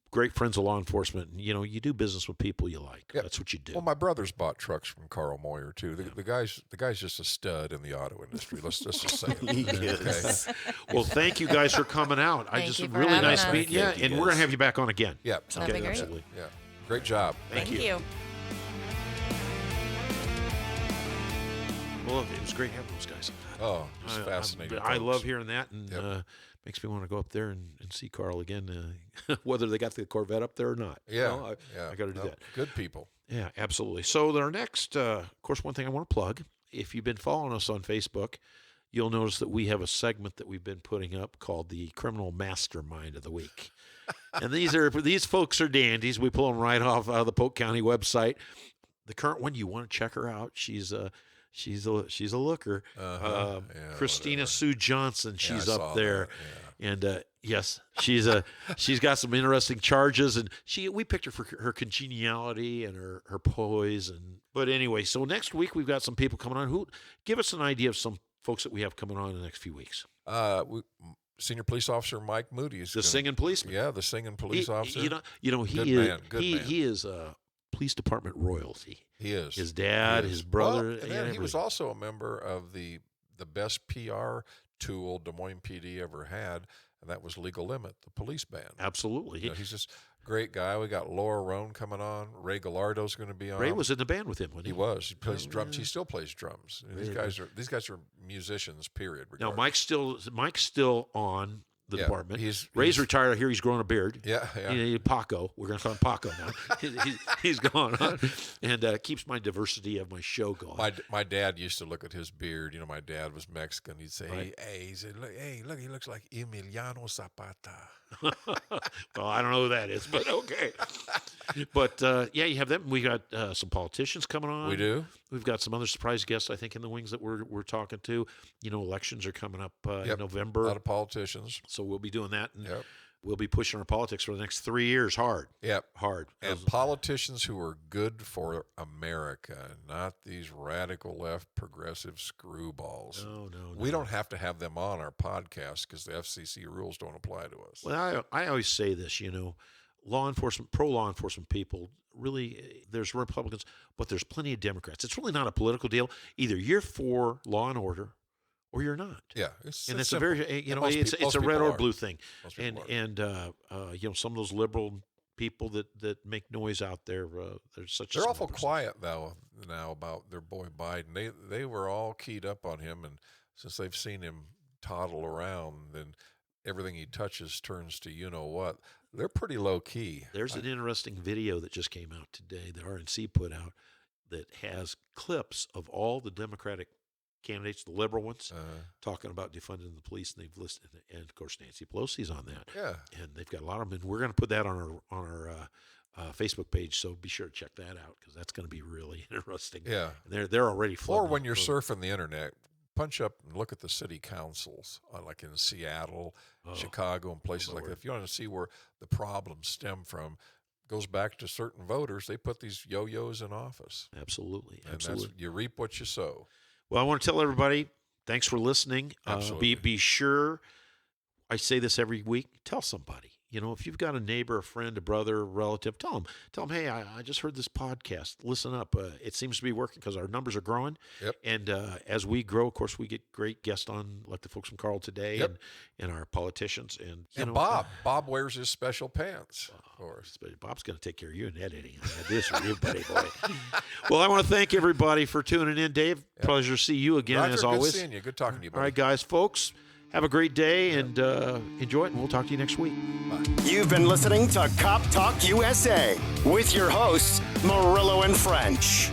Speaker 6: great friends of law enforcement. You do business with people you like.
Speaker 7: Yeah.
Speaker 6: That's what you do.
Speaker 7: Well, my brothers bought trucks from Karl Moyer too. The guy's just a stud in the auto industry. Let's just say it.
Speaker 10: He
Speaker 7: Okay?
Speaker 10: is.
Speaker 6: Well, thank you guys for coming out.
Speaker 9: Thank you for
Speaker 6: really
Speaker 9: having
Speaker 6: nice
Speaker 9: us.
Speaker 6: meeting you,
Speaker 10: Thank you,
Speaker 6: and we're going
Speaker 10: guys.
Speaker 6: to have you back on again.
Speaker 7: Yeah.
Speaker 9: That'd be great.
Speaker 6: Absolutely.
Speaker 7: Yeah. Great job.
Speaker 6: Thank you. Well, it was great having those guys.
Speaker 7: Oh, it's fascinating.
Speaker 6: I
Speaker 7: folks.
Speaker 6: love hearing that, and
Speaker 7: Yep.
Speaker 6: makes me want to go up there and see Karl again, whether they got the Corvette up there or not.
Speaker 7: Yeah.
Speaker 6: I got to do that.
Speaker 7: Good people.
Speaker 6: Yeah, absolutely. So our next, of course, one thing I want to plug, if you've been following us on Facebook, you'll notice that we have a segment that we've been putting up called the Criminal Mastermind of the Week. And these folks are dandies. We pull them right off out of the Polk County website. The current one, you want to check her out. She's a looker.
Speaker 7: Yeah,
Speaker 6: Christina
Speaker 7: whatever.
Speaker 6: Sue Johnson. She's
Speaker 7: I
Speaker 6: up
Speaker 7: saw
Speaker 6: there.
Speaker 7: that,
Speaker 6: And yes, she's got some interesting charges, and we picked her for her congeniality and her poise. But anyway, so next week we've got some people coming on. Who give us an idea of some folks that we have coming on in the next few weeks?
Speaker 7: Senior police officer Mike Moody is
Speaker 6: The singing policeman.
Speaker 7: Yeah, the singing police officer.
Speaker 6: He
Speaker 7: Good
Speaker 6: is
Speaker 7: man, good man.
Speaker 6: he is police department royalty.
Speaker 7: He is.
Speaker 6: His dad,
Speaker 7: He is.
Speaker 6: his brother,
Speaker 7: Well, and then he was
Speaker 6: everything.
Speaker 7: also a member of the best PR tool Des Moines PD ever had, and that was Legal Limit, the police band.
Speaker 6: Absolutely.
Speaker 7: You know, he's just a great guy. We got Laura Roan coming on. Ray Gallardo's going to be on.
Speaker 6: Ray was in the band with him, wasn't
Speaker 7: He
Speaker 6: he?
Speaker 7: was. He plays drums. He still plays drums. These
Speaker 6: Really?
Speaker 7: guys are musicians. Period.
Speaker 6: Now
Speaker 7: regardless.
Speaker 6: Mike's still on the
Speaker 7: Yeah,
Speaker 6: department.
Speaker 7: he's-
Speaker 6: Ray's
Speaker 7: he's-
Speaker 6: retired. I hear he's growing a beard.
Speaker 7: Yeah.
Speaker 6: Paco. We're going to call him Paco now. He's gone on and keeps my diversity of my show going.
Speaker 7: My dad used to look at his beard. You know, my dad was Mexican. He'd say,
Speaker 6: Right.
Speaker 7: he said, look, he looks like Emiliano Zapata.
Speaker 6: Well, I don't know who that is, but okay. But you have them. We got some politicians coming on.
Speaker 7: We do.
Speaker 6: We've got some other surprise guests, I think, in the wings that we're talking to. Elections are coming up in
Speaker 7: Yep.
Speaker 6: November.
Speaker 7: A lot of politicians.
Speaker 6: So we'll be doing that, and
Speaker 7: Yep.
Speaker 6: we'll be pushing our politics for the next 3 years hard.
Speaker 7: Yep.
Speaker 6: Hard.
Speaker 7: And politicians who are good for America, not these radical left progressive screwballs.
Speaker 6: No.
Speaker 7: We don't have to have them on our podcast because the FCC rules don't apply to us.
Speaker 6: Well, I always say this, law enforcement, pro-law enforcement people, really, there's Republicans, but there's plenty of Democrats. It's really not a political deal. Either you're for law and order or you're not.
Speaker 7: Yeah.
Speaker 6: And it's
Speaker 7: simple.
Speaker 6: a very,
Speaker 7: And most
Speaker 6: it's
Speaker 7: most
Speaker 6: a red
Speaker 7: people
Speaker 6: or
Speaker 7: are.
Speaker 6: blue thing.
Speaker 7: Most
Speaker 6: And,
Speaker 7: people are.
Speaker 6: and some of those liberal people that make noise out there, they're such a
Speaker 7: They're
Speaker 6: small
Speaker 7: awful
Speaker 6: percentage.
Speaker 7: quiet now about their boy Biden. They were all keyed up on him, and since they've seen him toddle around, then everything he touches turns to you know what. They're pretty low key.
Speaker 6: There's an interesting video that just came out today that RNC put out that has clips of all the Democratic candidates, the liberal ones, talking about defunding the police, and they've listed, and of course Nancy Pelosi's on that.
Speaker 7: Yeah.
Speaker 6: And they've got a lot of them, and we're going to put that on our Facebook page, so be sure to check that out because that's going to be really interesting.
Speaker 7: Yeah.
Speaker 6: And they're already
Speaker 7: Or
Speaker 6: flooding
Speaker 7: when
Speaker 6: it.
Speaker 7: you're surfing the internet, punch up and look at the city councils, like in Seattle, Chicago, and places like that. If you want to see where the problems stem from, goes back to certain voters. They put these yo-yos in office.
Speaker 6: Absolutely.
Speaker 7: And
Speaker 6: Absolutely.
Speaker 7: you reap what you sow.
Speaker 6: Well, I want to tell everybody, thanks for listening.
Speaker 7: Absolutely.
Speaker 6: Be sure, I say this every week, tell somebody. If you've got a neighbor, a friend, a brother, a relative, tell them, hey, I just heard this podcast. Listen up. It seems to be working because our numbers are growing.
Speaker 7: Yep.
Speaker 6: And as we grow, of course, we get great guests on, like the folks from Karl today,
Speaker 7: Yep.
Speaker 6: and our politicians. And
Speaker 7: Bob wears his special pants, of course.
Speaker 6: Bob's going to take care of you in editing. I got this for you, buddy boy. Well, I want to thank everybody for tuning in, Dave.
Speaker 7: Yep.
Speaker 6: Pleasure to see you again,
Speaker 7: Roger,
Speaker 6: as always.
Speaker 7: good seeing you. Good talking to you, buddy.
Speaker 6: All right, guys, folks, have a great day and enjoy it, and we'll talk to you next week.
Speaker 2: You've been listening to Cop Talk USA with your hosts, Murillo and French.